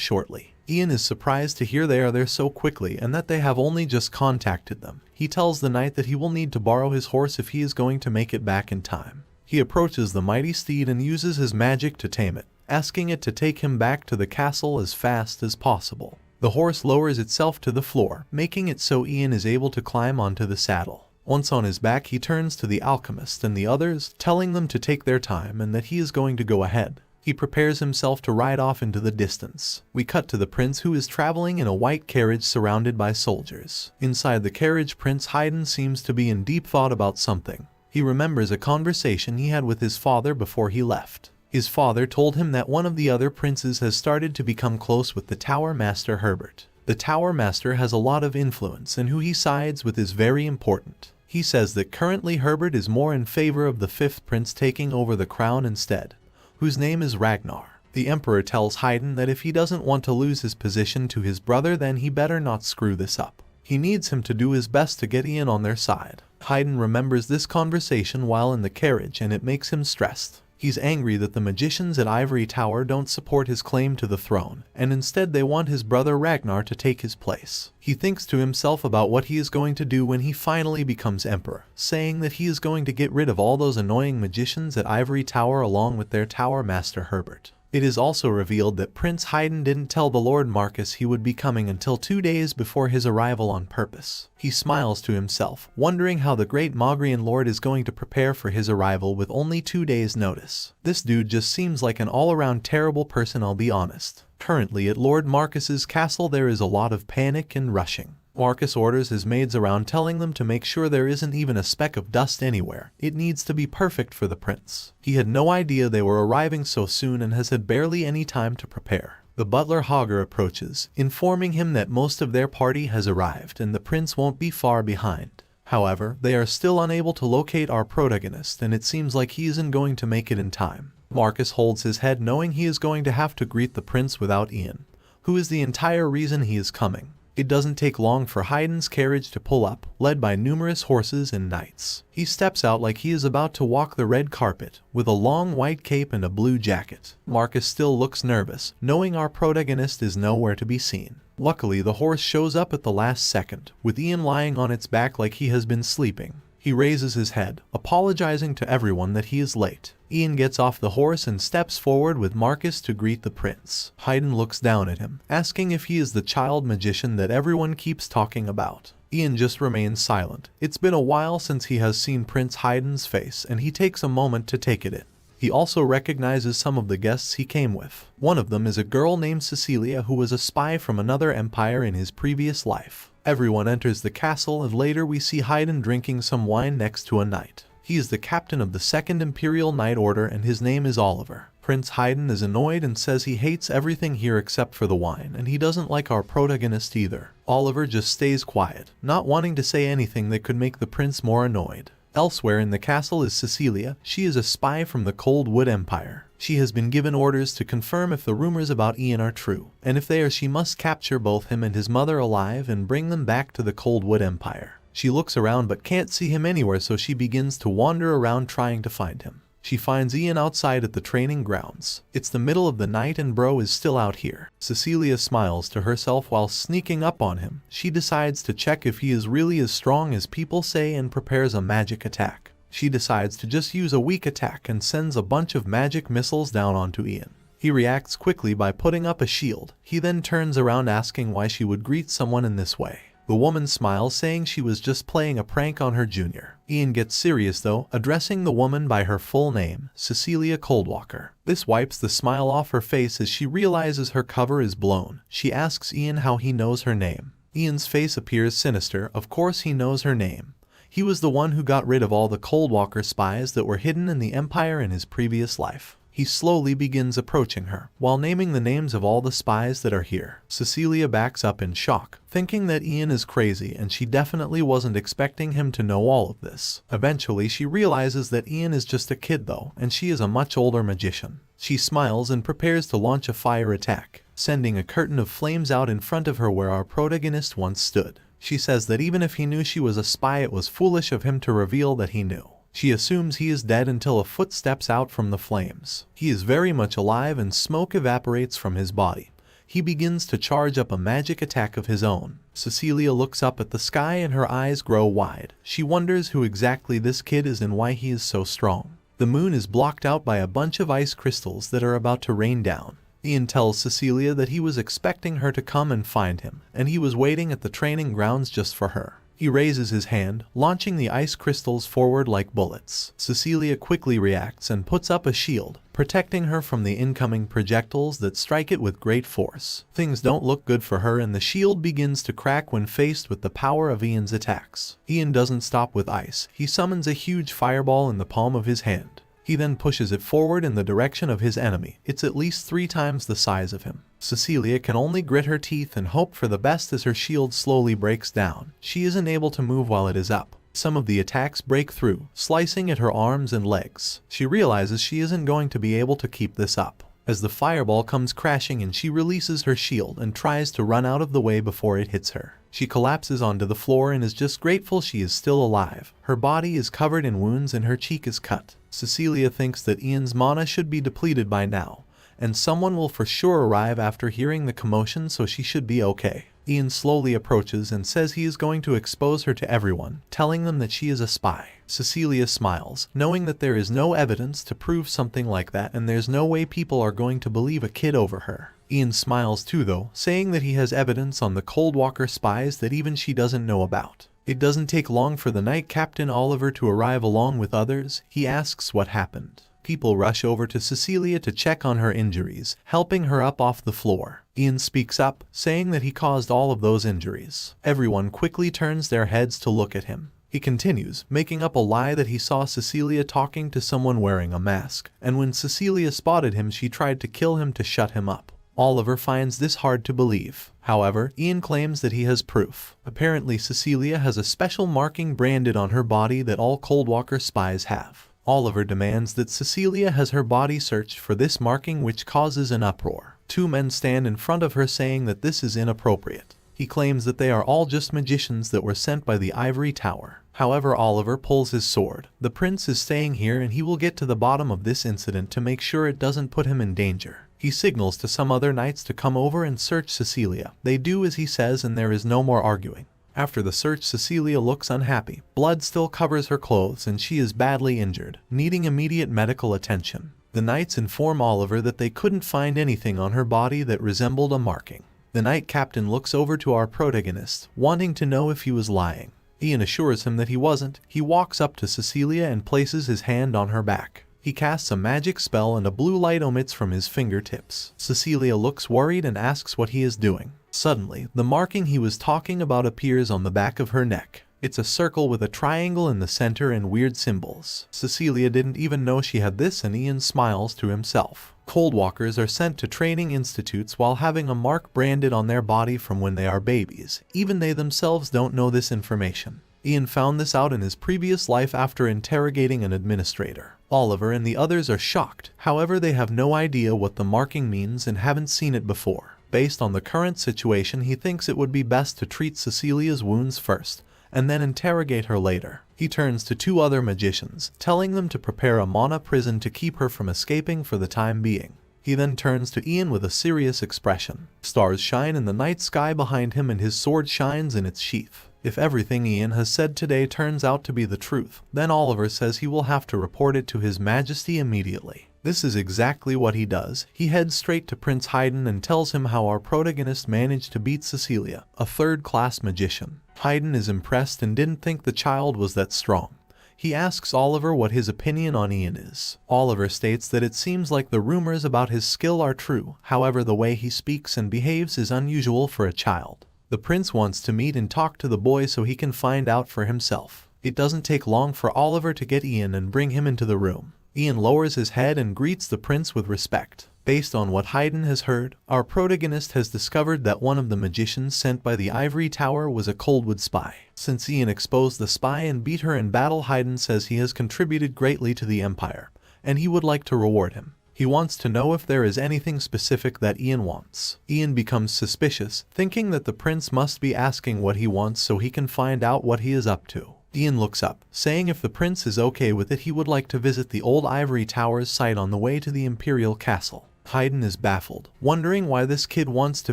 shortly. Ian is surprised to hear they are there so quickly and that they have only just contacted them. He tells the knight that he will need to borrow his horse if he is going to make it back in time. He approaches the mighty steed and uses his magic to tame it, asking it to take him back to the castle as fast as possible. The horse lowers itself to the floor, making it so Ian is able to climb onto the saddle. Once on his back, he turns to the alchemist and the others, telling them to take their time and that he is going to go ahead. He prepares himself to ride off into the distance. We cut to the prince, who is traveling in a white carriage surrounded by soldiers. Inside the carriage, Prince Haydn seems to be in deep thought about something. He remembers a conversation he had with his father before he left. His father told him that one of the other princes has started to become close with the Tower Master Herbert. The Tower Master has a lot of influence and who he sides with is very important. He says that currently Herbert is more in favor of the fifth prince taking over the crown instead, whose name is Ragnar. The Emperor tells Haydn that if he doesn't want to lose his position to his brother, then he better not screw this up. He needs him to do his best to get Ian on their side. Haydn remembers this conversation while in the carriage and it makes him stressed. He's angry that the magicians at Ivory Tower don't support his claim to the throne, and instead they want his brother Ragnar to take his place. He thinks to himself about what he is going to do when he finally becomes emperor, saying that he is going to get rid of all those annoying magicians at Ivory Tower along with their tower master Herbert. It is also revealed that Prince Haydn didn't tell the Lord Marcus he would be coming until 2 days before his arrival on purpose. He smiles to himself, wondering how the great Mogrian Lord is going to prepare for his arrival with only 2 days' notice. This dude just seems like an all-around terrible person, I'll be honest. Currently at Lord Marcus's castle there is a lot of panic and rushing. Marcus orders his maids around telling them to make sure there isn't even a speck of dust anywhere. It needs to be perfect for the prince. He had no idea they were arriving so soon and has had barely any time to prepare. The butler Hager approaches, informing him that most of their party has arrived and the prince won't be far behind. However, they are still unable to locate our protagonist and it seems like he isn't going to make it in time. Marcus holds his head knowing he is going to have to greet the prince without Ian, who is the entire reason he is coming. It doesn't take long for Haydn's carriage to pull up, led by numerous horses and knights. He steps out like he is about to walk the red carpet, with a long white cape and a blue jacket. Marcus still looks nervous, knowing our protagonist is nowhere to be seen. Luckily, the horse shows up at the last second, with Ian lying on its back like he has been sleeping. He raises his head, apologizing to everyone that he is late. Ian gets off the horse and steps forward with Marcus to greet the prince. Haydn looks down at him, asking if he is the child magician that everyone keeps talking about. Ian just remains silent. It's been a while since he has seen Prince Haydn's face and he takes a moment to take it in. He also recognizes some of the guests he came with. One of them is a girl named Cecilia who was a spy from another empire in his previous life. Everyone enters the castle and later we see Haydn drinking some wine next to a knight. He is the captain of the 2nd Imperial Knight Order and his name is Oliver. Prince Haydn is annoyed and says he hates everything here except for the wine and he doesn't like our protagonist either. Oliver just stays quiet, not wanting to say anything that could make the prince more annoyed. Elsewhere in the castle is Cecilia. She is a spy from the Cold Wood Empire. She has been given orders to confirm if the rumors about Ian are true, and if they are she must capture both him and his mother alive and bring them back to the Cold Wood Empire. She looks around but can't see him anywhere, so she begins to wander around trying to find him. She finds Ian outside at the training grounds. It's the middle of the night and bro is still out here. Cecilia smiles to herself while sneaking up on him. She decides to check if he is really as strong as people say and prepares a magic attack. She decides to just use a weak attack and sends a bunch of magic missiles down onto Ian. He reacts quickly by putting up a shield. He then turns around asking why she would greet someone in this way. The woman smiles, saying she was just playing a prank on her junior. Ian gets serious though, addressing the woman by her full name, Cecilia Coldwalker. This wipes the smile off her face as she realizes her cover is blown. She asks Ian how he knows her name. Ian's face appears sinister. Of course he knows her name. He was the one who got rid of all the Coldwalker spies that were hidden in the Empire in his previous life. He slowly begins approaching her, while naming the names of all the spies that are here. Cecilia backs up in shock, thinking that Ian is crazy and she definitely wasn't expecting him to know all of this. Eventually she realizes that Ian is just a kid though, and she is a much older magician. She smiles and prepares to launch a fire attack, sending a curtain of flames out in front of her where our protagonist once stood. She says that even if he knew she was a spy, it was foolish of him to reveal that he knew. She assumes he is dead until a foot steps out from the flames. He is very much alive and smoke evaporates from his body. He begins to charge up a magic attack of his own. Cecilia looks up at the sky and her eyes grow wide. She wonders who exactly this kid is and why he is so strong. The moon is blocked out by a bunch of ice crystals that are about to rain down. Ian tells Cecilia that he was expecting her to come and find him, and he was waiting at the training grounds just for her. He raises his hand, launching the ice crystals forward like bullets. Cecilia quickly reacts and puts up a shield, protecting her from the incoming projectiles that strike it with great force. Things don't look good for her and the shield begins to crack when faced with the power of Ian's attacks. Ian doesn't stop with ice. He summons a huge fireball in the palm of his hand. He then pushes it forward in the direction of his enemy. It's at least 3 times the size of him. Cecilia can only grit her teeth and hope for the best as her shield slowly breaks down. She isn't able to move while it is up. Some of the attacks break through, slicing at her arms and legs. She realizes she isn't going to be able to keep this up. As the fireball comes crashing in, she releases her shield and tries to run out of the way before it hits her. She collapses onto the floor and is just grateful she is still alive. Her body is covered in wounds and her cheek is cut. Cecilia thinks that Ian's mana should be depleted by now, and someone will for sure arrive after hearing the commotion, so she should be okay. Ian slowly approaches and says he is going to expose her to everyone, telling them that she is a spy. Cecilia smiles, knowing that there is no evidence to prove something like that and there's no way people are going to believe a kid over her. Ian smiles too though, saying that he has evidence on the Coldwalker spies that even she doesn't know about. It doesn't take long for the night captain Oliver to arrive along with others. He asks what happened. People rush over to Cecilia to check on her injuries, helping her up off the floor. Ian speaks up, saying that he caused all of those injuries. Everyone quickly turns their heads to look at him. He continues, making up a lie that he saw Cecilia talking to someone wearing a mask, and when Cecilia spotted him she tried to kill him to shut him up. Oliver finds this hard to believe. However, Ian claims that he has proof. Apparently Cecilia has a special marking branded on her body that all Coldwalker spies have. Oliver demands that Cecilia has her body searched for this marking, which causes an uproar. Two men stand in front of her saying that this is inappropriate. He claims that they are all just magicians that were sent by the ivory tower. However, Oliver pulls his sword. The prince is staying here and he will get to the bottom of this incident to make sure it doesn't put him in danger. He signals to some other knights to come over and search Cecilia. They do as he says and there is no more arguing. After the search, Cecilia looks unhappy. Blood still covers her clothes and she is badly injured, needing immediate medical attention. The knights inform Oliver that they couldn't find anything on her body that resembled a marking. The knight captain looks over to our protagonist, wanting to know if he was lying. Ian assures him that he wasn't. He walks up to Cecilia and places his hand on her back. He casts a magic spell and a blue light emits from his fingertips. Cecilia looks worried and asks what he is doing. Suddenly, the marking he was talking about appears on the back of her neck. It's a circle with a triangle in the center and weird symbols. Cecilia didn't even know she had this and Ian smiles to himself. Coldwalkers are sent to training institutes while having a mark branded on their body from when they are babies. Even they themselves don't know this information. Ian found this out in his previous life after interrogating an administrator. Oliver and the others are shocked. However, they have no idea what the marking means and haven't seen it before. Based on the current situation, he thinks it would be best to treat Cecilia's wounds first, and then interrogate her later. He turns to two other magicians, telling them to prepare a mana prison to keep her from escaping for the time being. He then turns to Ian with a serious expression. Stars shine in the night sky behind him and his sword shines in its sheath. If everything Ian has said today turns out to be the truth, then Oliver says he will have to report it to His Majesty immediately. This is exactly what he does. He heads straight to Prince Haydn and tells him how our protagonist managed to beat Cecilia, a third-class magician. Haydn is impressed and didn't think the child was that strong. He asks Oliver what his opinion on Ian is. Oliver states that it seems like the rumors about his skill are true, however the way he speaks and behaves is unusual for a child. The prince wants to meet and talk to the boy so he can find out for himself. It doesn't take long for Oliver to get Ian and bring him into the room. Ian lowers his head and greets the prince with respect. Based on what Haydn has heard, our protagonist has discovered that one of the magicians sent by the ivory tower was a Coldwood spy. Since Ian exposed the spy and beat her in battle, Haydn says he has contributed greatly to the empire, and he would like to reward him. He wants to know if there is anything specific that Ian wants. Ian becomes suspicious, thinking that the prince must be asking what he wants so he can find out what he is up to. Ian looks up, saying if the prince is okay with it he would like to visit the old ivory tower's site on the way to the imperial castle. Haydn is baffled, wondering why this kid wants to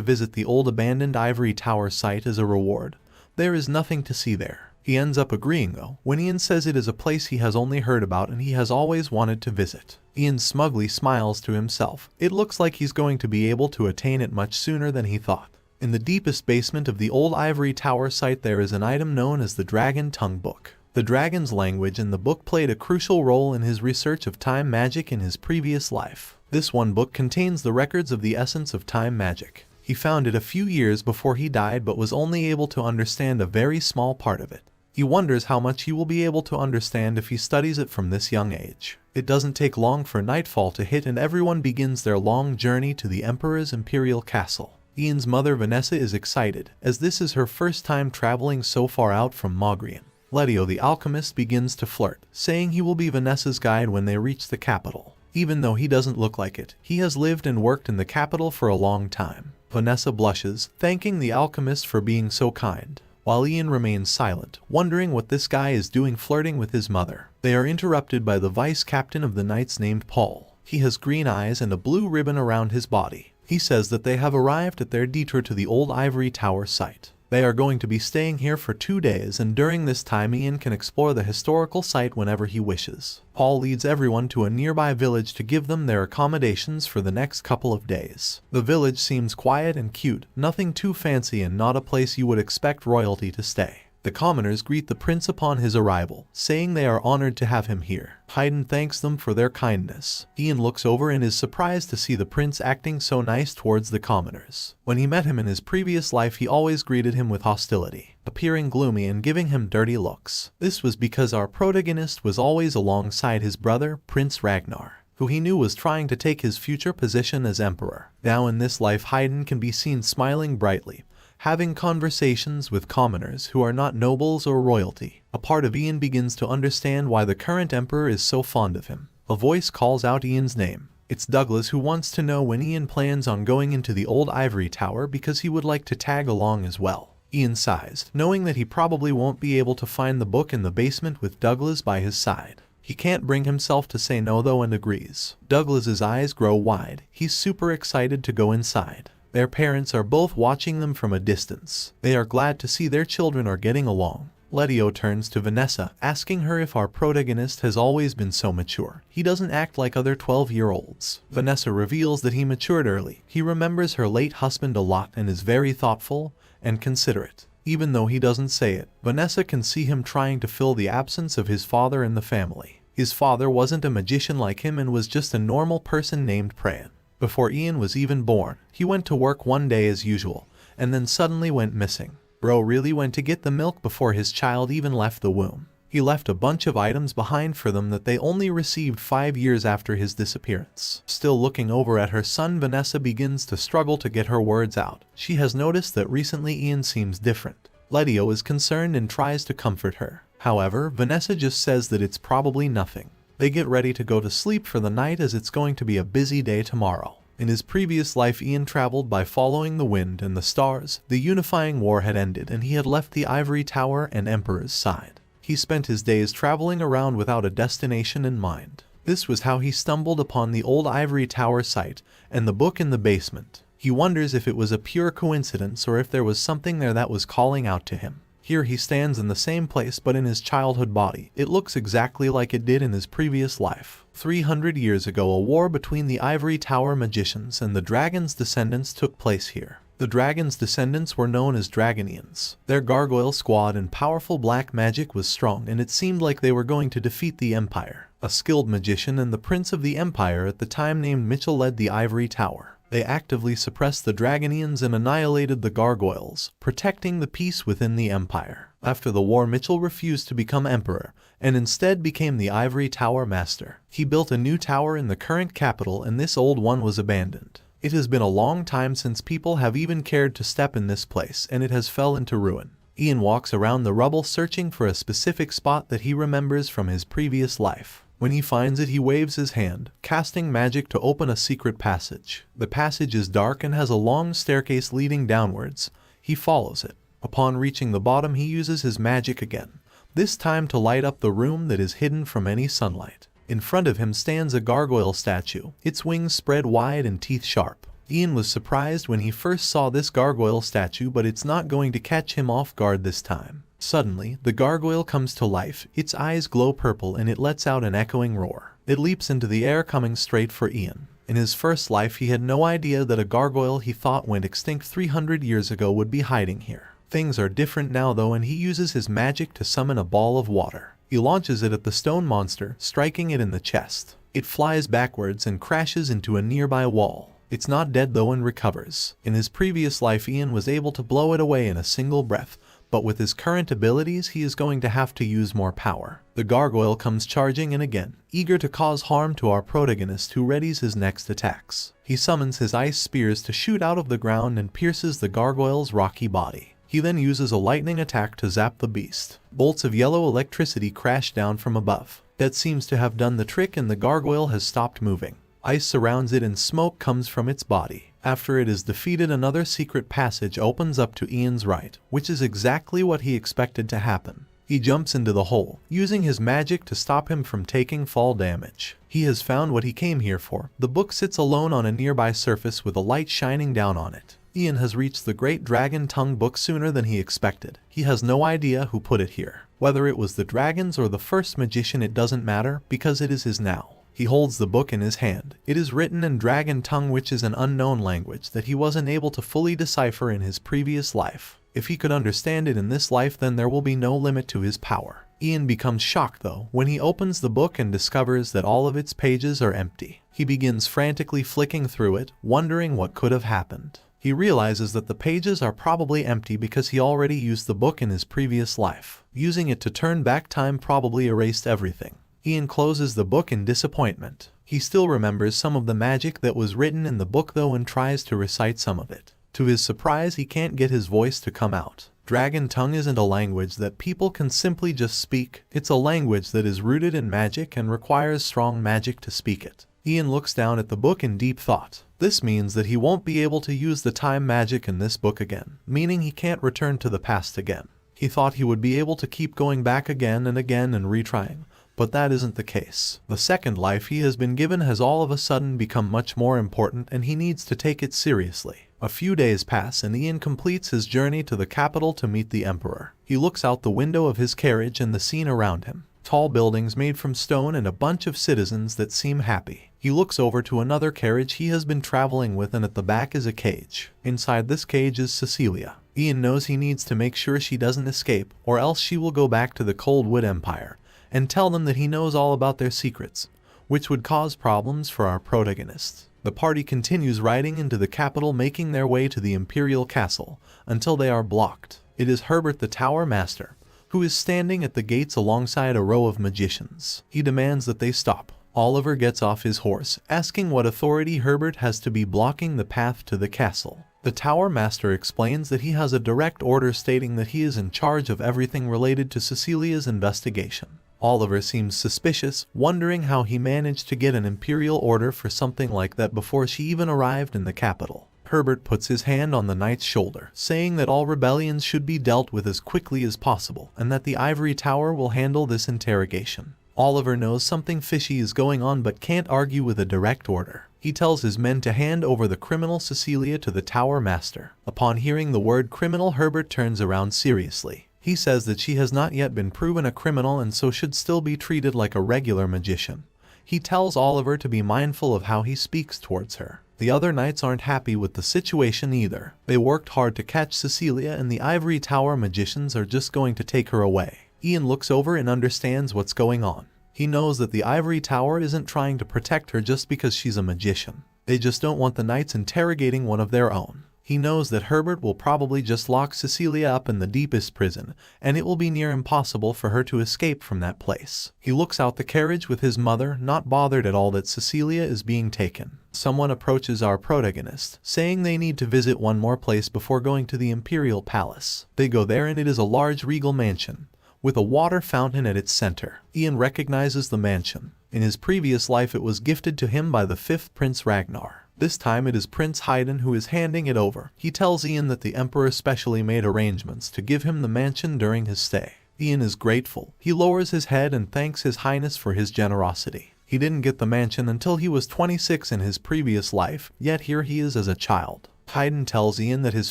visit the old abandoned ivory tower site as a reward. There is nothing to see there. He ends up agreeing though, when Ian says it is a place he has only heard about and he has always wanted to visit. Ian smugly smiles to himself. It looks like he's going to be able to attain it much sooner than he thought. In the deepest basement of the old ivory tower site there is an item known as the Dragon Tongue Book. The dragon's language in the book played a crucial role in his research of time magic in his previous life. This one book contains the records of the essence of time magic. He found it a few years before he died but was only able to understand a very small part of it. He wonders how much he will be able to understand if he studies it from this young age. It doesn't take long for nightfall to hit and everyone begins their long journey to the Emperor's imperial castle. Ian's mother Vanessa is excited, as this is her first time traveling so far out from Mogrian. Letio the alchemist begins to flirt, saying he will be Vanessa's guide when they reach the capital. Even though he doesn't look like it, he has lived and worked in the capital for a long time. Vanessa blushes, thanking the alchemist for being so kind, while Ian remains silent, wondering what this guy is doing flirting with his mother. They are interrupted by the vice captain of the Knights named Paul. He has green eyes and a blue ribbon around his body. He says that they have arrived at their detour to the old ivory tower site. They are going to be staying here for 2 days, and during this time Ian can explore the historical site whenever he wishes. Paul leads everyone to a nearby village to give them their accommodations for the next couple of days. The village seems quiet and cute, nothing too fancy and not a place you would expect royalty to stay. The commoners greet the prince upon his arrival, saying they are honored to have him here. Haydn thanks them for their kindness. Ian looks over and is surprised to see the prince acting so nice towards the commoners. When he met him in his previous life, he always greeted him with hostility, appearing gloomy and giving him dirty looks. This was because our protagonist was always alongside his brother, Prince Ragnar, who he knew was trying to take his future position as emperor. Now in this life, Haydn can be seen smiling brightly, having conversations with commoners who are not nobles or royalty. A part of Ian begins to understand why the current emperor is so fond of him. A voice calls out Ian's name. It's Douglas, who wants to know when Ian plans on going into the old ivory tower because he would like to tag along as well. Ian sighs, knowing that he probably won't be able to find the book in the basement with Douglas by his side. He can't bring himself to say no though and agrees. Douglas's eyes grow wide. He's super excited to go inside. Their parents are both watching them from a distance. They are glad to see their children are getting along. Letio turns to Vanessa, asking her if our protagonist has always been so mature. He doesn't act like other 12-year-olds. Vanessa reveals that he matured early. He remembers her late husband a lot and is very thoughtful and considerate. Even though he doesn't say it, Vanessa can see him trying to fill the absence of his father in the family. His father wasn't a magician like him and was just a normal person named Prayan. Before Ian was even born, he went to work one day as usual, and then suddenly went missing. Bro really went to get the milk before his child even left the womb. He left a bunch of items behind for them that they only received 5 years after his disappearance. Still looking over at her son, Vanessa begins to struggle to get her words out. She has noticed that recently Ian seems different. Letio is concerned and tries to comfort her. However, Vanessa just says that it's probably nothing. They get ready to go to sleep for the night as it's going to be a busy day tomorrow. In his previous life, Ian traveled by following the wind and the stars. The unifying war had ended and he had left the ivory tower and emperor's side. He spent his days traveling around without a destination in mind. This was how he stumbled upon the old ivory tower site and the book in the basement. He wonders if it was a pure coincidence or if there was something there that was calling out to him. Here he stands in the same place but in his childhood body. It looks exactly like it did in his previous life. 300 years ago, a war between the Ivory Tower magicians and the dragon's descendants took place here. The dragon's descendants were known as Dragonians. Their gargoyle squad and powerful black magic was strong, and it seemed like they were going to defeat the Empire. A skilled magician and the prince of the Empire at the time named Mitchell led the Ivory Tower. They actively suppressed the Dragonians and annihilated the gargoyles, protecting the peace within the Empire. After the war, Mitchell refused to become emperor, and instead became the Ivory Tower master. He built a new tower in the current capital, and this old one was abandoned. It has been a long time since people have even cared to step in this place, and it has fell into ruin. Ian walks around the rubble searching for a specific spot that he remembers from his previous life. When he finds it, he waves his hand, casting magic to open a secret passage. The passage is dark and has a long staircase leading downwards. He follows it. Upon reaching the bottom, he uses his magic again, this time to light up the room that is hidden from any sunlight. In front of him stands a gargoyle statue, its wings spread wide and teeth sharp. Ian was surprised when he first saw this gargoyle statue, but it's not going to catch him off guard this time. Suddenly, the gargoyle comes to life. Its eyes glow purple and it lets out an echoing roar. It leaps into the air, coming straight for Ian. In his first life, he had no idea that a gargoyle he thought went extinct 300 years ago would be hiding here. Things are different now though, and he uses his magic to summon a ball of water. He launches it at the stone monster, striking it in the chest. It flies backwards and crashes into a nearby wall. It's not dead though and recovers. In his previous life, Ian was able to blow it away in a single breath, but with his current abilities, he is going to have to use more power. The gargoyle comes charging in again, eager to cause harm to our protagonist, who readies his next attacks. He summons his ice spears to shoot out of the ground and pierces the gargoyle's rocky body. He then uses a lightning attack to zap the beast. Bolts of yellow electricity crash down from above. That seems to have done the trick, and the gargoyle has stopped moving. Ice surrounds it and smoke comes from its body. After it is defeated, another secret passage opens up to Ian's right, which is exactly what he expected to happen. He jumps into the hole, using his magic to stop him from taking fall damage. He has found what he came here for. The book sits alone on a nearby surface with a light shining down on it. Ian has reached the Great Dragon Tongue book sooner than he expected. He has no idea who put it here. Whether it was the dragons or the first magician, it doesn't matter, because it is his now. He holds the book in his hand. It is written in Dragon Tongue, which is an unknown language that he wasn't able to fully decipher in his previous life. If he could understand it in this life, then there will be no limit to his power. Ian becomes shocked though when he opens the book and discovers that all of its pages are empty. He begins frantically flicking through it, wondering what could have happened. He realizes that the pages are probably empty because he already used the book in his previous life. Using it to turn back time probably erased everything. Ian closes the book in disappointment. He still remembers some of the magic that was written in the book though and tries to recite some of it. To his surprise, he can't get his voice to come out. Dragon Tongue isn't a language that people can simply just speak. It's a language that is rooted in magic and requires strong magic to speak it. Ian looks down at the book in deep thought. This means that he won't be able to use the time magic in this book again, meaning he can't return to the past again. He thought he would be able to keep going back again and retrying, but that isn't the case. The second life he has been given has all of a sudden become much more important, and he needs to take it seriously. A few days pass and Ian completes his journey to the capital to meet the emperor. He looks out the window of his carriage and the scene around him. Tall buildings made from stone and a bunch of citizens that seem happy. He looks over to another carriage he has been traveling with, and at the back is a cage. Inside this cage is Cecilia. Ian knows he needs to make sure she doesn't escape, or else she will go back to the Coldwood Empire and tell them that he knows all about their secrets, which would cause problems for our protagonists. The party continues riding into the capital, making their way to the Imperial Castle, until they are blocked. It is Herbert the Tower Master, who is standing at the gates alongside a row of magicians. He demands that they stop. Oliver gets off his horse, asking what authority Herbert has to be blocking the path to the castle. The Tower Master explains that he has a direct order stating that he is in charge of everything related to Cecilia's investigation. Oliver seems suspicious, wondering how he managed to get an imperial order for something like that before she even arrived in the capital. Herbert puts his hand on the knight's shoulder, saying that all rebellions should be dealt with as quickly as possible, and that the Ivory Tower will handle this interrogation. Oliver knows something fishy is going on but can't argue with a direct order. He tells his men to hand over the criminal Cecilia to the Tower Master. Upon hearing the word criminal, Herbert turns around seriously. He says that she has not yet been proven a criminal and so should still be treated like a regular magician. He tells Oliver to be mindful of how he speaks towards her. The other knights aren't happy with the situation either. They worked hard to catch Cecilia and the Ivory Tower magicians are just going to take her away. Ian looks over and understands what's going on. He knows that the Ivory Tower isn't trying to protect her just because she's a magician. They just don't want the knights interrogating one of their own. He knows that Herbert will probably just lock Cecilia up in the deepest prison, and it will be near impossible for her to escape from that place. He looks out the carriage with his mother, not bothered at all that Cecilia is being taken. Someone approaches our protagonist, saying they need to visit one more place before going to the Imperial Palace. They go there and it is a large regal mansion, with a water fountain at its center. Ian recognizes the mansion. In his previous life it was gifted to him by the 5th Prince Ragnar. This time it is Prince Haydn who is handing it over. He tells Ian that the Emperor specially made arrangements to give him the mansion during his stay. Ian is grateful. He lowers his head and thanks His Highness for his generosity. He didn't get the mansion until he was 26 in his previous life, yet here he is as a child. Haydn tells Ian that his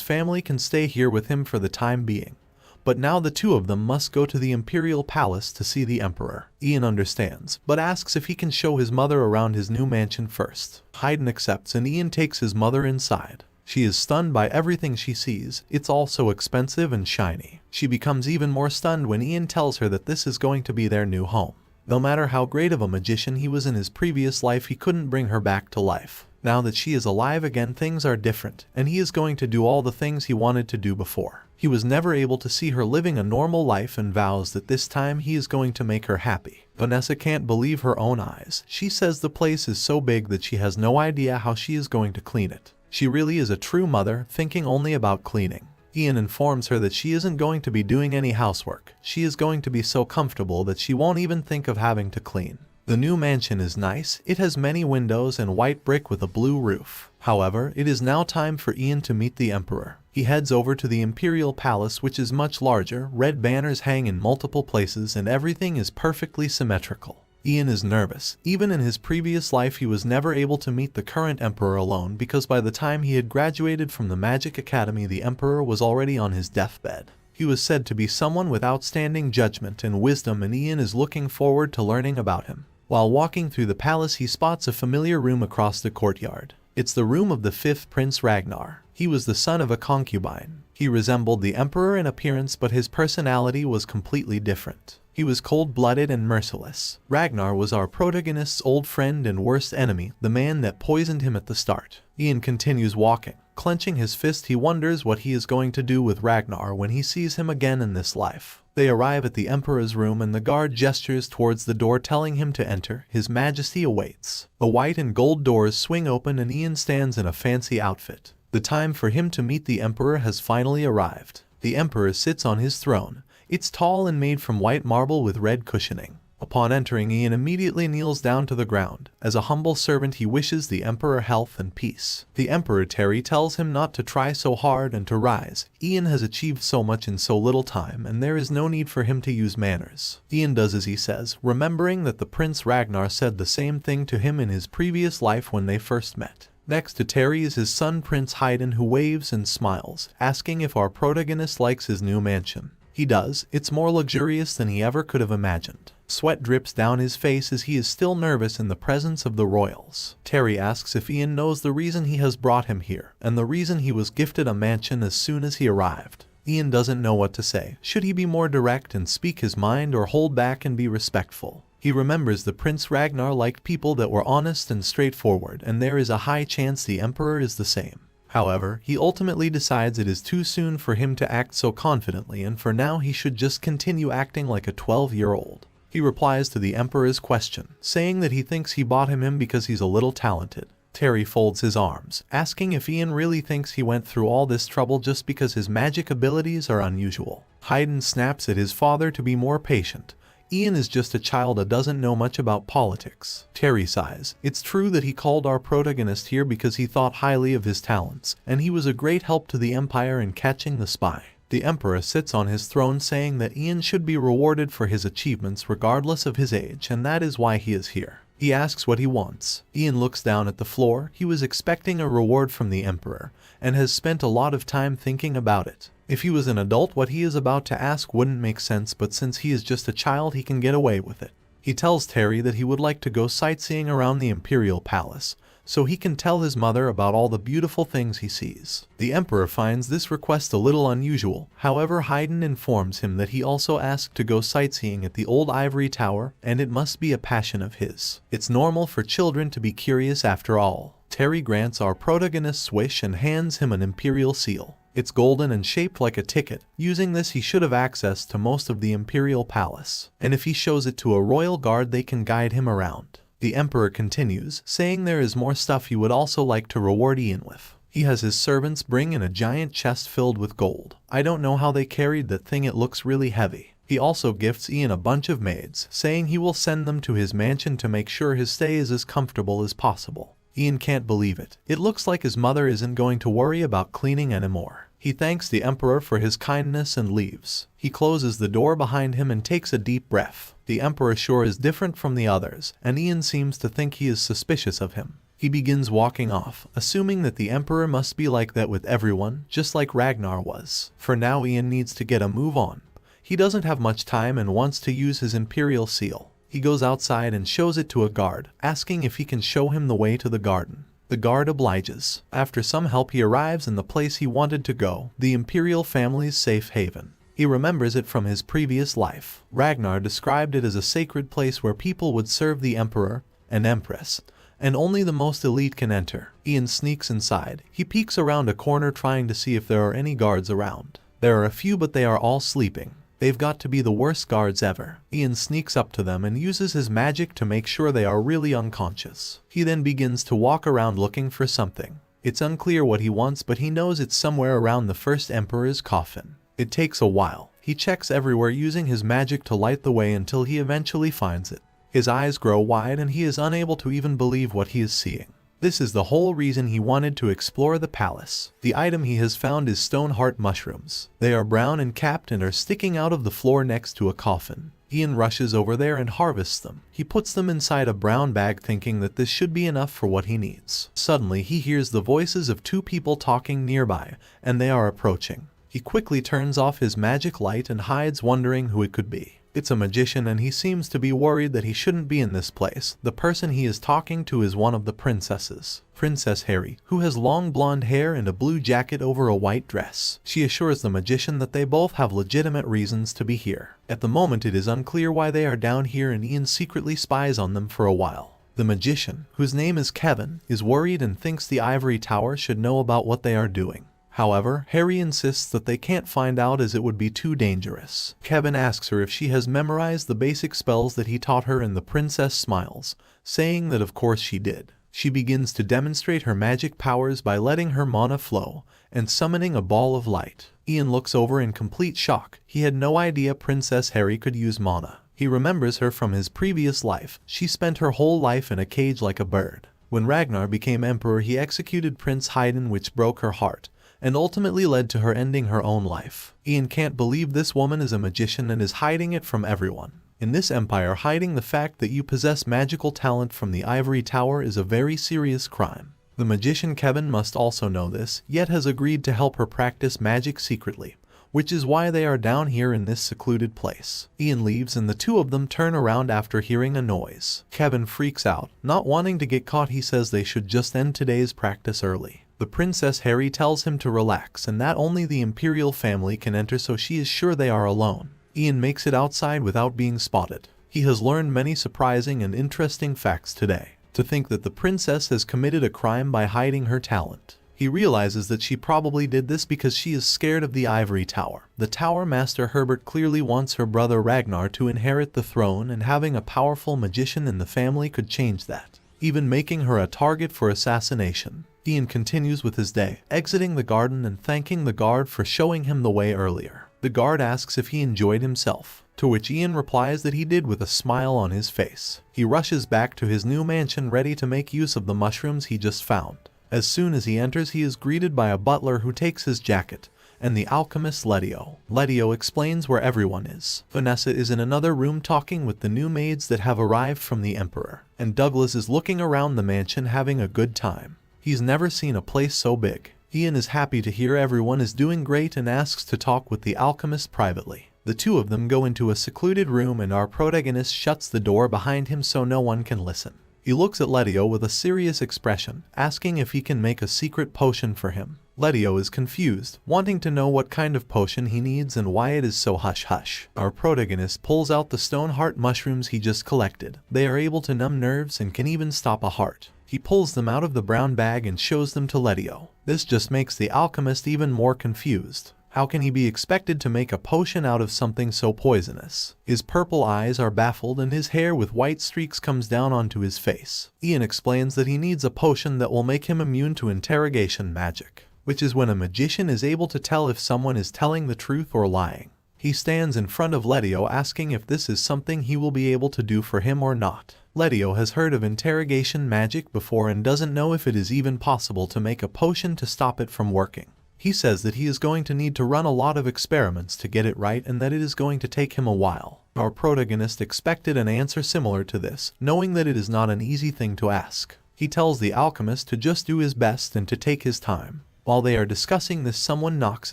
family can stay here with him for the time being, but now the two of them must go to the Imperial Palace to see the Emperor. Ian understands, but asks if he can show his mother around his new mansion first. Haydn accepts and Ian takes his mother inside. She is stunned by everything she sees. It's all so expensive and shiny. She becomes even more stunned when Ian tells her that this is going to be their new home. No matter how great of a magician he was in his previous life, he couldn't bring her back to life. Now that she is alive again, things are different, and he is going to do all the things he wanted to do before. He was never able to see her living a normal life and vows that this time he is going to make her happy. Vanessa can't believe her own eyes. She says the place is so big that she has no idea how she is going to clean it. She really is a true mother, thinking only about cleaning. Ian informs her that she isn't going to be doing any housework. She is going to be so comfortable that she won't even think of having to clean. The new mansion is nice, it has many windows and white brick with a blue roof. However, it is now time for Ian to meet the Emperor. He heads over to the Imperial Palace, which is much larger, red banners hang in multiple places and everything is perfectly symmetrical. Ian is nervous. Even in his previous life he was never able to meet the current Emperor alone because by the time he had graduated from the Magic Academy the Emperor was already on his deathbed. He was said to be someone with outstanding judgment and wisdom and Ian is looking forward to learning about him. While walking through the palace he spots a familiar room across the courtyard. It's the room of the 5th Prince Ragnar. He was the son of a concubine. He resembled the Emperor in appearance but his personality was completely different. He was cold-blooded and merciless. Ragnar was our protagonist's old friend and worst enemy, the man that poisoned him at the start. Ian continues walking. Clenching his fist he wonders what he is going to do with Ragnar when he sees him again in this life. They arrive at the Emperor's room and the guard gestures towards the door telling him to enter. His Majesty awaits. The white and gold doors swing open and Ian stands in a fancy outfit. The time for him to meet the Emperor has finally arrived. The Emperor sits on his throne. It's tall and made from white marble with red cushioning. Upon entering, Ian immediately kneels down to the ground. As a humble servant he wishes the Emperor health and peace. The Emperor Terry tells him not to try so hard and to rise. Ian has achieved so much in so little time and there is no need for him to use manners. Ian does as he says, remembering that the Prince Ragnar said the same thing to him in his previous life when they first met. Next to Terry is his son Prince Haydn who waves and smiles, asking if our protagonist likes his new mansion. He does. It's more luxurious than he ever could have imagined. Sweat drips down his face as he is still nervous in the presence of the royals. Terry asks if Ian knows the reason he has brought him here, and the reason he was gifted a mansion as soon as he arrived. Ian doesn't know what to say. Should he be more direct and speak his mind or hold back and be respectful? He remembers the Prince Ragnar liked people that were honest and straightforward, and there is a high chance the Emperor is the same. However, he ultimately decides it is too soon for him to act so confidently and for now he should just continue acting like a 12-year-old. He replies to the Emperor's question, saying that he thinks he bought him because he's a little talented. Terry folds his arms, asking if Ian really thinks he went through all this trouble just because his magic abilities are unusual. Haydn snaps at his father to be more patient. Ian is just a child that doesn't know much about politics. Terry sighs. It's true that he called our protagonist here because he thought highly of his talents, and he was a great help to the Empire in catching the spy. The Emperor sits on his throne saying that Ian should be rewarded for his achievements regardless of his age, and that is why he is here. He asks what he wants. Ian looks down at the floor. He was expecting a reward from the Emperor, and has spent a lot of time thinking about it. If he was an adult, what he is about to ask wouldn't make sense, but since he is just a child, he can get away with it. He tells Terry that he would like to go sightseeing around the Imperial Palace, so he can tell his mother about all the beautiful things he sees. The Emperor finds this request a little unusual. However, Haydn informs him that he also asked to go sightseeing at the old ivory tower, and it must be a passion of his. It's normal for children to be curious after all. Terry grants our protagonist's wish and hands him an imperial seal. It's golden and shaped like a ticket. Using this he should have access to most of the Imperial Palace, and if he shows it to a royal guard they can guide him around. The Emperor continues, saying there is more stuff he would also like to reward Ian with. He has his servants bring in a giant chest filled with gold. I don't know how they carried that thing, it looks really heavy. He also gifts Ian a bunch of maids, saying he will send them to his mansion to make sure his stay is as comfortable as possible. Ian can't believe it. It looks like his mother isn't going to worry about cleaning anymore. He thanks the Emperor for his kindness and leaves. He closes the door behind him and takes a deep breath. The Emperor sure is different from the others, and Ian seems to think he is suspicious of him. He begins walking off, assuming that the Emperor must be like that with everyone, just like Ragnar was. For now, Ian needs to get a move on. He doesn't have much time and wants to use his imperial seal. He goes outside and shows it to a guard, asking if he can show him the way to the garden. The guard obliges. After some help he arrives in the place he wanted to go, the imperial family's safe haven. He remembers it from his previous life. Ragnar described it as a sacred place where people would serve the emperor and empress, and only the most elite can enter. Ian sneaks inside. He peeks around a corner trying to see if there are any guards around. There are a few, but they are all sleeping. They've got to be the worst guards ever. Ian sneaks up to them and uses his magic to make sure they are really unconscious. He then begins to walk around looking for something. It's unclear what he wants, but he knows it's somewhere around the first emperor's coffin. It takes a while. He checks everywhere using his magic to light the way until he eventually finds it. His eyes grow wide and he is unable to even believe what he is seeing. This is the whole reason he wanted to explore the palace. The item he has found is stone heart mushrooms. They are brown and capped and are sticking out of the floor next to a coffin. Ian rushes over there and harvests them. He puts them inside a brown bag thinking that this should be enough for what he needs. Suddenly he hears the voices of two people talking nearby, and they are approaching. He quickly turns off his magic light and hides, wondering who it could be. It's a magician and he seems to be worried that he shouldn't be in this place. The person he is talking to is one of the princesses, Princess Harry, who has long blonde hair and a blue jacket over a white dress. She assures the magician that they both have legitimate reasons to be here. At the moment it is unclear why they are down here, and Ian secretly spies on them for a while. The magician, whose name is Kevin, is worried and thinks the ivory tower should know about what they are doing. However, Harry insists that they can't find out as it would be too dangerous. Kevin asks her if she has memorized the basic spells that he taught her, and the princess smiles, saying that of course she did. She begins to demonstrate her magic powers by letting her mana flow and summoning a ball of light. Ian looks over in complete shock. He had no idea Princess Harry could use mana. He remembers her from his previous life. She spent her whole life in a cage like a bird. When Ragnar became emperor, he executed Prince Haydn, which broke her heart and ultimately led to her ending her own life. Ian can't believe this woman is a magician and is hiding it from everyone. In this empire, hiding the fact that you possess magical talent from the ivory tower is a very serious crime. The magician Kevin must also know this, yet has agreed to help her practice magic secretly, which is why they are down here in this secluded place. Ian leaves and the two of them turn around after hearing a noise. Kevin freaks out. Not wanting to get caught, he says they should just end today's practice early. The Princess Harry tells him to relax and that only the imperial family can enter, so she is sure they are alone. Ian makes it outside without being spotted. He has learned many surprising and interesting facts today. To think that the princess has committed a crime by hiding her talent. He realizes that she probably did this because she is scared of the ivory tower. The Tower Master Herbert clearly wants her brother Ragnar to inherit the throne, and having a powerful magician in the family could change that, even making her a target for assassination. Ian continues with his day, exiting the garden and thanking the guard for showing him the way earlier. The guard asks if he enjoyed himself, to which Ian replies that he did with a smile on his face. He rushes back to his new mansion ready to make use of the mushrooms he just found. As soon as he enters, he is greeted by a butler who takes his jacket, and the alchemist Letio. Letio explains where everyone is. Vanessa is in another room talking with the new maids that have arrived from the Emperor, and Douglas is looking around the mansion having a good time. He's never seen a place so big. Ian is happy to hear everyone is doing great and asks to talk with the alchemist privately. The two of them go into a secluded room and our protagonist shuts the door behind him so no one can listen. He looks at Letio with a serious expression, asking if he can make a secret potion for him. Letio is confused, wanting to know what kind of potion he needs and why it is so hush-hush. Our protagonist pulls out the stone heart mushrooms he just collected. They are able to numb nerves and can even stop a heart. He pulls them out of the brown bag and shows them to Letio. This just makes the alchemist even more confused. How can he be expected to make a potion out of something so poisonous? His purple eyes are baffled and his hair with white streaks comes down onto his face. Ian explains that he needs a potion that will make him immune to interrogation magic, which is when a magician is able to tell if someone is telling the truth or lying. He stands in front of Letio asking if this is something he will be able to do for him or not. Letio has heard of interrogation magic before and doesn't know if it is even possible to make a potion to stop it from working. He says that he is going to need to run a lot of experiments to get it right and that it is going to take him a while. Our protagonist expected an answer similar to this, knowing that it is not an easy thing to ask. He tells the alchemist to just do his best and to take his time. While they are discussing this, someone knocks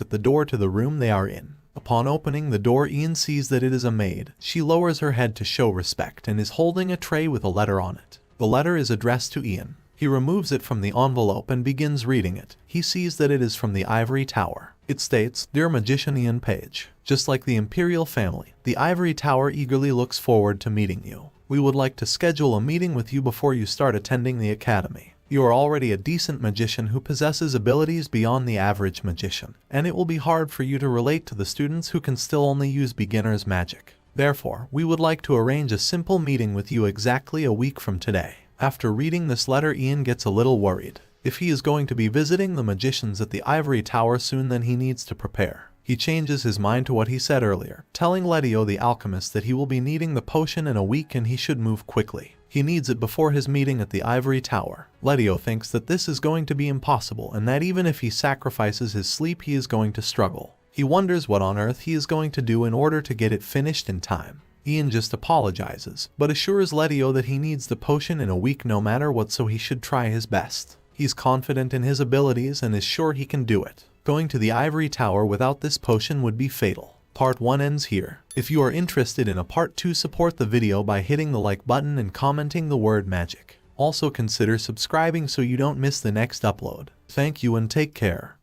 at the door to the room they are in. Upon opening the door, Ian sees that it is a maid. She lowers her head to show respect and is holding a tray with a letter on it. The letter is addressed to Ian. He removes it from the envelope and begins reading it. He sees that it is from the Ivory Tower. It states, "Dear Magician Ian Page, just like the Imperial family, the Ivory Tower eagerly looks forward to meeting you. We would like to schedule a meeting with you before you start attending the academy. You are already a decent magician who possesses abilities beyond the average magician, and it will be hard for you to relate to the students who can still only use beginner's magic. Therefore, we would like to arrange a simple meeting with you exactly a week from today." After reading this letter, Ian gets a little worried. If he is going to be visiting the magicians at the Ivory Tower soon, then he needs to prepare. He changes his mind to what he said earlier, telling Letio the alchemist that he will be needing the potion in a week and he should move quickly. He needs it before his meeting at the ivory tower. Letio thinks that this is going to be impossible and that even if he sacrifices his sleep he is going to struggle. He wonders what on earth he is going to do in order to get it finished in time. Ian just apologizes, but assures Letio that he needs the potion in a week no matter what, so he should try his best. He's confident in his abilities and is sure he can do it. Going to the ivory tower without this potion would be fatal. Part 1 ends here. If you are interested in a part 2, support the video by hitting the like button and commenting the word magic. Also consider subscribing so you don't miss the next upload. Thank you and take care.